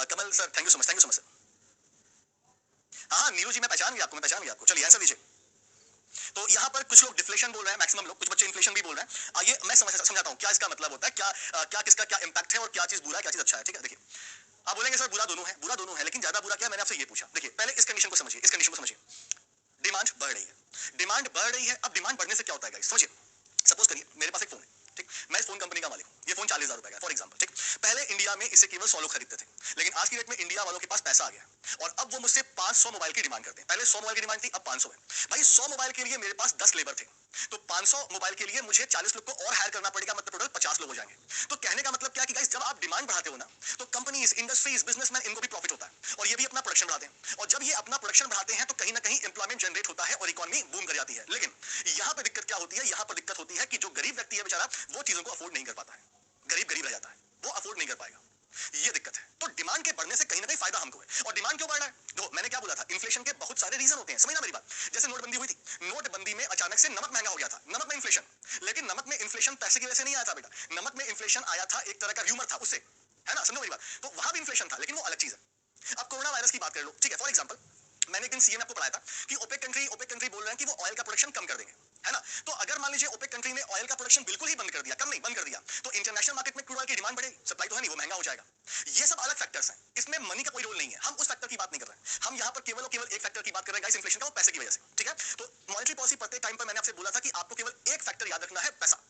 Kamal sir thank you so much sir. हाँ नीरू जी मैं पहचान गया आपको, चलिए आंसर दीजिए। तो यहाँ पर कुछ लोग डिफ्लेशन बोल रहे हैं, मैक्सिमम लोग, कुछ बच्चे इन्फ्लेशन भी बोल रहे हैं। आइए मैं समझाता हूँ क्या इसका मतलब होता है, क्या किसका क्या इंपैक्ट है, और क्या चीज बुरा है क्या चीज अच्छा है, ठीक है। देखिए आप बोलेंगे सर बुरा दोनों है, लेकिन ज्यादा बुरा क्या है, मैंने आपसे ये पूछा। देखिए पहले इस कंडीशन को समझिए, डिमांड बढ़ रही है। अब डिमांड बढ़ने से क्या होता है गाइस, समझिए। सपोज करिए मेरे पास एक फोन है, ठीक, मैं इस फोन कंपनी का मालिक हूं, ये फोन 40,000 रुपए का फॉर एग्जाम्पल, ठीक। पहले इंडिया में इसे केवल 100 लोग खरीदते थे, लेकिन आज की डेट में इंडिया वालों के पास पैसा आ गया और अब वो मुझसे 500 मोबाइल की डिमांड करते हैं। पहले 100 मोबाइल की डिमांड थी, अब 500 है। भाई 100 मोबाइल के लिए मेरे पास 10 लेबर थे, तो 500 मोबाइल के लिए मुझे 40 लोग को और हायर करना पड़ेगा, मतलब टोटल 50 लोग हो जाएंगे। तो कहने का मतलब क्या कि गाइस, जब आप डिमांड बढ़ाते हो ना, तो कंपनीज, इंडस्ट्रीज, बिजनेसमैन, इनको भी प्रॉफिट होता है और ये भी अपना प्रोडक्शन बढ़ाते हैं, और जब ये अपना प्रोडक्शन बढ़ाते हैं तो कहीं ना कहीं एम्प्लॉयमेंट जनरेट होता है और इकोनॉमी बूम कर जाती है। लेकिन यहाँ पर दिक्कत क्या होती है? यहाँ पर दिक्कत होती है कि जो गरीब व्यक्ति है बेचारा, वो चीजों को अफोर्ड नहीं कर पाता है, गरीब गरीब रह जाता है, वो अफोर्ड नहीं कर पाएगा। ये दिक्कत है। तो डिमांड के बढ़ने से कहीं ना कहीं फायदा हमको है। और डिमांड क्यों बढ़ रहा है? देखो, मैंने क्या बोला था, इन्फ्लेशन के बहुत सारे रीजन होते हैं, समझना मेरी बात। जैसे नोटबंदी हुई थी, नोटबंदी में अचानक से नमक महंगा हो गया था, नमक में इन्फ्लेशन। लेकिन नमक में इन्फ्लेशन पैसे की वजह से नहीं आया था बेटा, नमक में इन्फ्लेशन आया था एक तरह का र्यूमर था उससे, है ना, समझो मेरी बात। तो वहां भी इन्फ्लेशन था, लेकिन वो अलग चीज है। अब कोरोना वायरस की बात कर लो, ठीक है, फॉर एग्जाम्पल मैंने एक दिन सीए में आपको पढ़ाया था कि ओपेक कंट्री बोल रहे हैं कि वो ऑयल का प्रोडक्शन कम कर देंगे, है ना। तो अगर मान लीजिए ओपेक कंट्री ने ऑयल का प्रोडक्शन बिल्कुल ही बंद कर दिया, कम नहीं बंद कर दिया, तो इंटरनेशनल मार्केट में क्रूड ऑयल की डिमांड बढ़ेगी, सप्लाई तो है नहीं, वो महंगा हो जाएगा। ये सब अलग फैक्टर्स हैं, इसमें मनी का कोई रोल नहीं है, हम उस फैक्टर की बात नहीं कर रहे हैं, हम यहाँ पर केवल और केवल एक फैक्टर की बात कर रहे हैं गाइस, इन्फ्लेशन का, वो पैसे की वजह से, ठीक है। तो मॉनेटरी पॉलिसी पढ़ते टाइम पर मैंने आपसे बोला था कि आपको केवल एक फैक्टर याद रखना है, पैसा।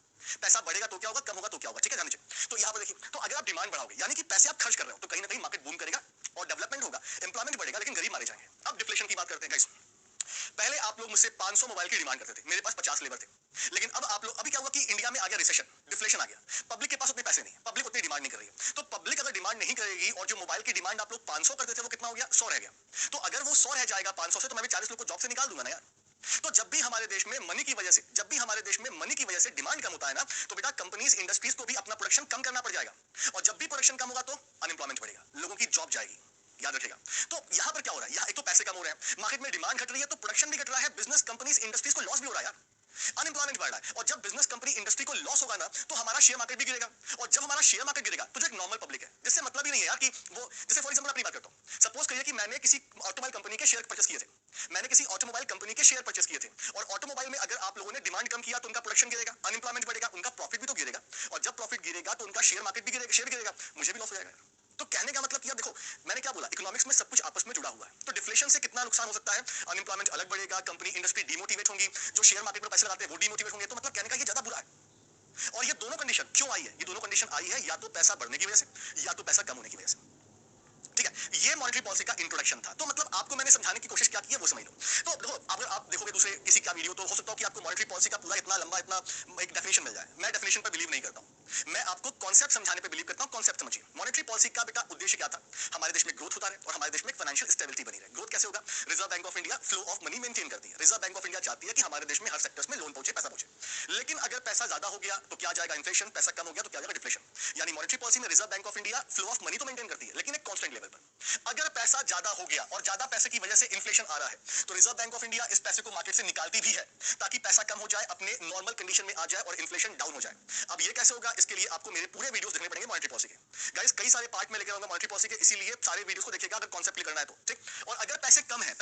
पैसा बढ़ेगा तो क्या होगा, कम होगा तो क्या होगा, ठीक है, ध्यान दीजिए। तो यहाँ पर देखिए, तो अगर आप डिमांड बढ़ाओगे, यानी कि पैसे आप खर्च कर रहे हो, तो कहीं ना कहीं मार्केट बूम करेगा और डेवलपमेंट होगा, एम्प्लॉयमेंट बढ़ेगा, लेकिन गरीब मारे जाएंगे। अब डिफ्लेशन की बात करते हैं गाइस। पहले आप लोग मुझसे 500 मोबाइल की डिमांड करते थे, मेरे पास 50 लेबर थे, लेकिन अब आप लोग, अभी क्या हुआ कि इंडिया में आ गया रिसेशन, डिफ्लेशन आ गया, पब्लिक के पास उतने पैसे नहीं, पब्लिक उतनी डिमांड नहीं कर रही है। तो पब्लिक अगर डिमांड नहीं करेगी और जो मोबाइल की डिमांड आप लोग 500 करते थे, वो कितना हो गया, 100 रह गया। तो अगर वो 100 रह जाएगा 500 से, तो मैं भी 40 लोग को जॉब से निकाल दूंगा ना यार। तो जब भी हमारे देश में मनी की वजह से, जब भी हमारे देश में मनी की वजह से डिमांड कम होता है ना, तो बेटा कंपनीज, इंडस्ट्रीज को भी अपना प्रोडक्शन कम करना पड़ जाएगा, और जब भी प्रोडक्शन कम होगा तो अनएम्प्लॉयमेंट बढ़ेगा, लोगों की जॉब जाएगी, याद रखिएगा। तो यहां पर क्या हो रहा है, यहाँ एक तो पैसे कम हो रहे हैं, मार्केट में डिमांड घट रही है, तो प्रोडक्शन भी घट रहा है, बिजनेस, कंपनीज, इंडस्ट्रीज को लॉस भी हो रहा है यार, अनएम्प्लॉयमेंट बढ़ रहा है। और जब बिजनेस, कंपनी, इंडस्ट्री को लॉस होगा ना, तो हमारा शेयर मार्केट भी गिरेगा, और जब हमारा शेयर मार्केट गिरेगा, तो जो एक नॉर्मल पब्लिक है, जिससे मतलब ही नहीं है यार कि वो, जैसे फॉर एग्जांपल अपनी बात करता हूं, सपोज करिए कि मैंने किसी ऑटोमोबाइल कंपनी के शेयर परचेस किए थे, मैंने किसी ऑटोमोबाइल कंपनी के शेयर परचेस किए थे, और ऑटोमोबाइल में अगर आप लोगों ने डिमांड कम किया, तो उनका प्रोडक्शन गिरेगा, अनएम्प्लॉयमेंट बढ़ेगा, उनका प्रॉफिट भी तो गिरेगा, और जब प्रॉफिट गिरेगा तो उनका शेयर मार्केट भी गिरेगा, शेयर गिरेगा, मुझे भी लॉस हो जाएगा। तो कहने का मतलब, यार देखो, मैंने क्या बोला, इकोनॉमिक्स में सब कुछ आपस में जुड़ा हुआ है। तो डिफ्लेशन से कितना नुकसान हो सकता है, अनएम्प्लॉयमेंट अलग बढ़ेगा, कंपनी, इंडस्ट्री डिमोटिवेट होंगी, जो शेयर मार्केट में पैसे लगाते हैं वो डिमोटिवेट होंगे, तो मतलब कहने का ये ज्यादा बुरा है। और ये दोनों कंडीशन क्यों आई है, ये दोनों कंडीशन आई है या तो पैसा बढ़ने की वजह से, या तो पैसा कम होने की वजह से, ठीक है। ये मॉनेटरी पॉलिसी का इंट्रोडक्शन था। तो मतलब आपको मैंने समझाने की कोशिश क्या की है वो समझ लो। तो देखो, अगर आप देखोगे दूसरे किसी का वीडियो, तो हो सकता है कि आपको मॉनेटरी पॉलिसी का पूरा इतना लंबा, इतना एक डेफिनेशन मिल जाए। मैं डेफिनेशन पर बिलीव नहीं करता हूं, मैं आपको कॉन्सेप्ट समझाने पे बिलीव करता हूं। कॉन्सेप्ट समझिए। मॉनेटरी पॉलिसी का बेटा उद्देश्य क्या था, हमारे देश में ग्रोथ होता रहे और हमारे देश में फाइनेंशियल स्टेबिलिटी बनी रहे। ग्रोथ कैसे होगा, reserve Bank of India flow of money maintain करती है। रिजर्व बैंक ऑफ इंडिया चाहती है कि हमारे देश में हर सेक्टर्स में लोन पहुंचे, पैसा पहुंचे। लेकिन अगर पैसा ज्यादा हो गया तो क्या जाएगा, इन्फ्लेशन, पैसा कम हो गया तो क्या जाएगा, डिफ्लेशन। यानी मॉनेटरी पॉलिसी में reserve Bank of India flow of money तो मेंटेन करती है, लेकिन एक कांस्टेंट लेवल पर। अगर पैसा ज्यादा हो गया और ज्यादा पैसे की वजह से इन्फ्लेशन आ रहा है, तो रिजर्व बैंक ऑफ इंडिया इस पैसे को मार्केट से निकालती भी है, ताकि पैसा कम हो जाए, अपने नॉर्मल कंडीशन में आ जाए और इन्फ्लेशन डाउन हो जाए। अब ये कैसे होगा, इसके लिए आपको मेरे पूरे वीडियोस देखने पड़ेंगे मॉनेटरी पॉलिसी के। गाइस, कई सारे पार्ट में लेकर आऊंगा मॉनेटरी पॉलिसी के, इसीलिए सारे वीडियोस को देखिएगा अगर कॉन्सेप्ट क्लियर करना है तो, ठीक। और अगर पैसे कम है,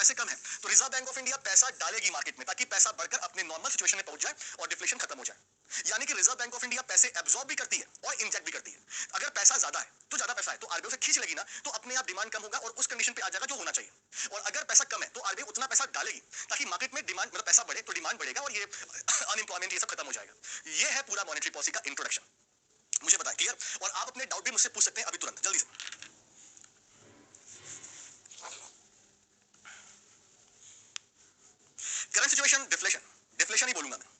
तो रिजर्व बैंक ऑफ इंडिया पैसा डालेगी मार्केट में, ताकि पैसा बढ़कर अपने नॉर्मल सिचुएशन में पहुंच जाए और डिफ्लेशन खत्म हो जाए। यानी कि रिजर्व बैंक ऑफ इंडिया पैसे एब्जॉर्ब भी करती है और इंजेक्ट भी करती है। अगर पैसा ज्यादा है, तो ज्यादा पैसा है तो आरबीआई से खींच लेगी ना, तो अपने आप डिमांड कम होगा और उस कंडीशन पे आ जाएगा जो होना चाहिए। और अगर पैसा कम है तो आरबीआई उतना पैसा डालेगी ताकि मार्केट में डिमांड, मतलब पैसा बढ़े तो डिमांड बढ़ेगा और ये अनएम्प्लॉयमेंट ये सब खत्म हो जाएगा। ये है पूरा मॉनेटरी पॉलिसी का इंट्रोडक्शन। मुझे बताएं, क्लियर? और आप अपने डाउट भी मुझसे पूछ सकते हैं अभी तुरंत, जल्दी से। करंट सिचुएशन, डिफ्लेशन, डिफ्लेशन ही बोलूंगा मैं।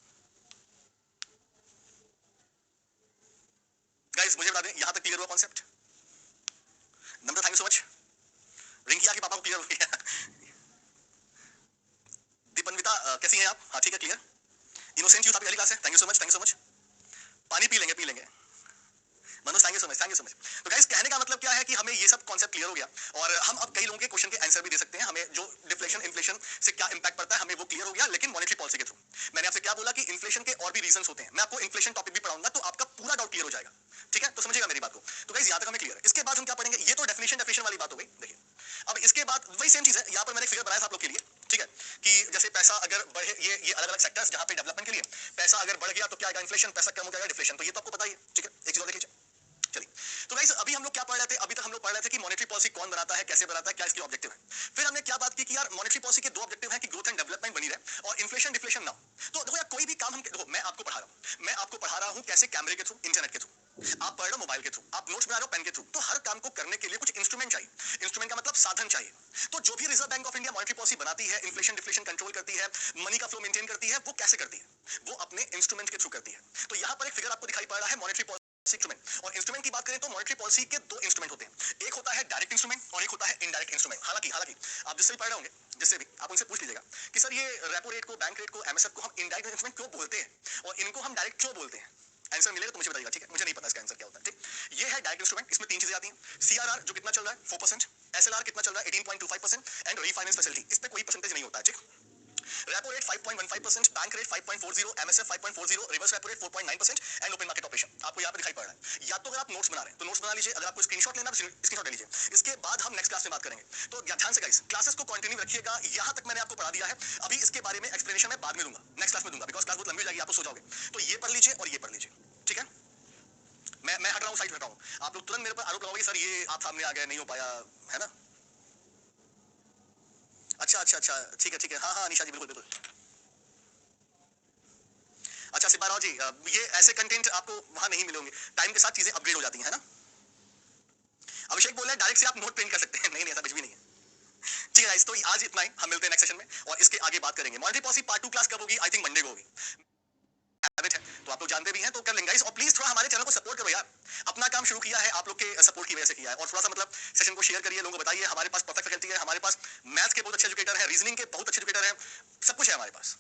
गाइस, मुझे बता दें, यहां तक क्लियर हुआ concept? Namrata, thank you so much. Rinkiya के पापा को क्लियर हो गया। दीपन्विता, कैसी हैं आप? हाँ ठीक है, क्लियर। इनोसेंट यूथ, आपकी अगली क्लास है, thank you so much, thank you so much. पानी पी लेंगे, पी लेंगे। Manoj, thank you so much, thank you so much. तो गाइस, कहने का मतलब क्या है कि हमें ये सब कॉन्सेप्ट क्लियर हो गया और हम अब कई लोगों के क्वेश्चन के आंसर भी दे सकते हैं। हमें जो डिफ्लेशन, इन्फ्लेशन से क्या इंपैक्ट पड़ता है, हमें वो क्लियर हो गया, लेकिन मॉनेटरी पॉलिसी के थ्रू। मैंने आपसे क्या बोला कि इन्फ्लेशन के और भी रीजंस होते हैं। मैं आपको इन्फ्लेशन टॉपिक भी पढ़ाऊंगा तो आपका पूरा डाउट क्लियर हो जाएगा, ठीक है? तो समझिएगा मेरी बात को। तो गाइस, यहां तक हमें क्लियर है। इसके बाद हम क्या पढ़ेंगे, ये तो डेफिनेशन वाली बात हो गई। देखिए, अब इसके बाद वही सेम चीज है, यहाँ पर मैंने फिगर बनाया था आप लोग के लिए, ठीक है, कि जैसे पैसा अगर बढ़े, ये अलग अलग सेक्टर्स जहां पे डेवलपमेंट के लिए पैसा अगर बढ़ गया तो क्या आएगा, इन्फ्लेशन, पैसा कम हो जाएगा, डिफ्लेशन। तो ये तो आपको पता ही है, ठीक है। एक चीज और देखिए, चलिए, तो गाइस अभी हम लोग क्या पढ़ रहे थे, अभी तक हम लोग पढ़ रहे थे कि मॉनेटरी पॉलिसी कौन बनाता है, कैसे बनाता है, क्या इसके ऑब्जेक्टिव है। फिर हमने क्या बात की कि यार मॉनेटरी पॉलिसी के दो ऑब्जेक्टिव हैं कि ग्रोथ एंड डेवलपमेंट बनी रहे और इन्फ्लेशन डिफ्लेशन ना हो। तो देखो यार कोई भी काम हम देखो, मैं आपको पढ़ा रहा हूं कैसे, कैमरे के थ्रू, इंटरनेट के थ्रू, आप पढ़ रहे हो मोबाइल के थ्रू, आप नोट्स बना रहे हो पेन के थ्रू। तो हर काम को करने के लिए कुछ इंस्ट्रूमेंट चाहिए। इंस्ट्रूमेंट का मतलब साधन चाहिए। तो जो भी reserve Bank of India monetary policy बनाती है, इन्फ्लेशन डिफ्लेशन कंट्रोल करती है, मनी का फ्लो मेंटेन करती है, वो कैसे करती है? वो अपने इंस्ट्रूमेंट के थ्रू करती है। तो यहाँ पर एक फिगर आपको दिखाई पड़ रहा है मॉनेटरी पॉलिसी इंस्ट्रूमेंट। और इंस्ट्रूमेंट की बात करें तो मॉनेटरी पॉलिसी के दो इंस्ट्रूमेंट होते हैं। एक होता है डायरेक्ट इंस्ट्रूमेंट और एक होता है इनडायरेक्ट इंस्ट्रूमेंट। हालांकि आप जिससे भी पढ़ रहे होंगे, जिससे भी आप उनसे पूछ लीजिएगा कि सर ये रेपो रेट को, बैंक रेट को, एमएसएफ को हम इनडायरेक्ट इंस्ट्रूमेंट क्यों बोलते हैं और इनको हम डायरेक्ट क्यों बोलते हैं? आंसर मिलेगा तो मुझे बताइएगा, ठीक है? मुझे नहीं पता इसका आंसर क्या होता है, ठीक? ये है डायरेक्ट इंस्ट्रूमेंट। इसमें तीन चीजें आती हैं। सीआरआर जो कितना चल रहा है 4%, एसएलआर कितना चल रहा है 18.25% एंड रीफाइनेंस फैसिलिटी, इस पे कोई परसेंटेज नहीं होता है, ठीक? Repo rate 5.15%, bank rate 5.40, MSF 5.40, reverse repo rate 4.9% and open market operation आपको यहाँ पे दिखाई पड़ रहा है। या तो अगर आप नोट्स बना रहे हैं तो नोट्स बना लीजिए, अगर आपको स्क्रीनशॉट लेना है स्क्रीनशॉट ले लीजिए। इसके बाद हम नेक्स्ट क्लास में बात करेंगे। तो ध्यान से गाइस क्लासेस को कंटिन्यू रखिएगा। यहाँ तक मैंने आपको पढ़ा दिया है, अभी इसके बारे में एक्सप्लेनेशन मैं बाद में दूंगा, नेक्स्ट क्लास में दूंगा, बिकॉज क्लास बहुत लंबी हो जाएगी, आप तो सो जाओगे। तो ये पढ़ लीजिए और ये पढ़ लीजिए, ठीक है? मैं हट रहा हूँ, साइड हट रहा हूँ। आप लोग तुरंत मेरे पर आरोप लगाओगे सर ये आप सामने आ गए, नहीं हो पाया, है ना? अच्छा, ठीक है, हाँ निशा जी, बिल्कुल बिल्कुल। अच्छा सिब्बा राव जी, ये ऐसे कंटेंट आपको वहां नहीं मिलेंगे, टाइम के साथ चीजें अपग्रेड हो जाती हैं, है ना? अभिषेक बोल रहे हैं डायरेक्ट से आप नोट प्रिंट कर सकते हैं। नहीं ऐसा कुछ भी नहीं है। ठीक है गाइस, तो आज इतना ही, हम मिलते हैं नेक्स्ट सेशन में और इसके आगे बात करेंगे। मॉनेटरी पॉलिसी पार्ट 2 क्लास कब होगी? आई थिंक मंडे को होगी। हैबिट है तो आप लोग जानते भी हैं, तो कर लेंगे गाइस। और प्लीज थोड़ा हमारे चैनल को सपोर्ट करो यार, अपना काम शुरू किया है आप लोग के सपोर्ट की वजह से किया है। और थोड़ा सा मतलब सेशन को शेयर करिए, लोगों को बताइए हमारे पास परफेक्ट फैकल्टी है, हमारे पास मैथ्स के बहुत अच्छे एजुकेटर हैं, रीजनिंग के बहुत अच्छे एजुकेटर हैं, सब कुछ है हमारे पास।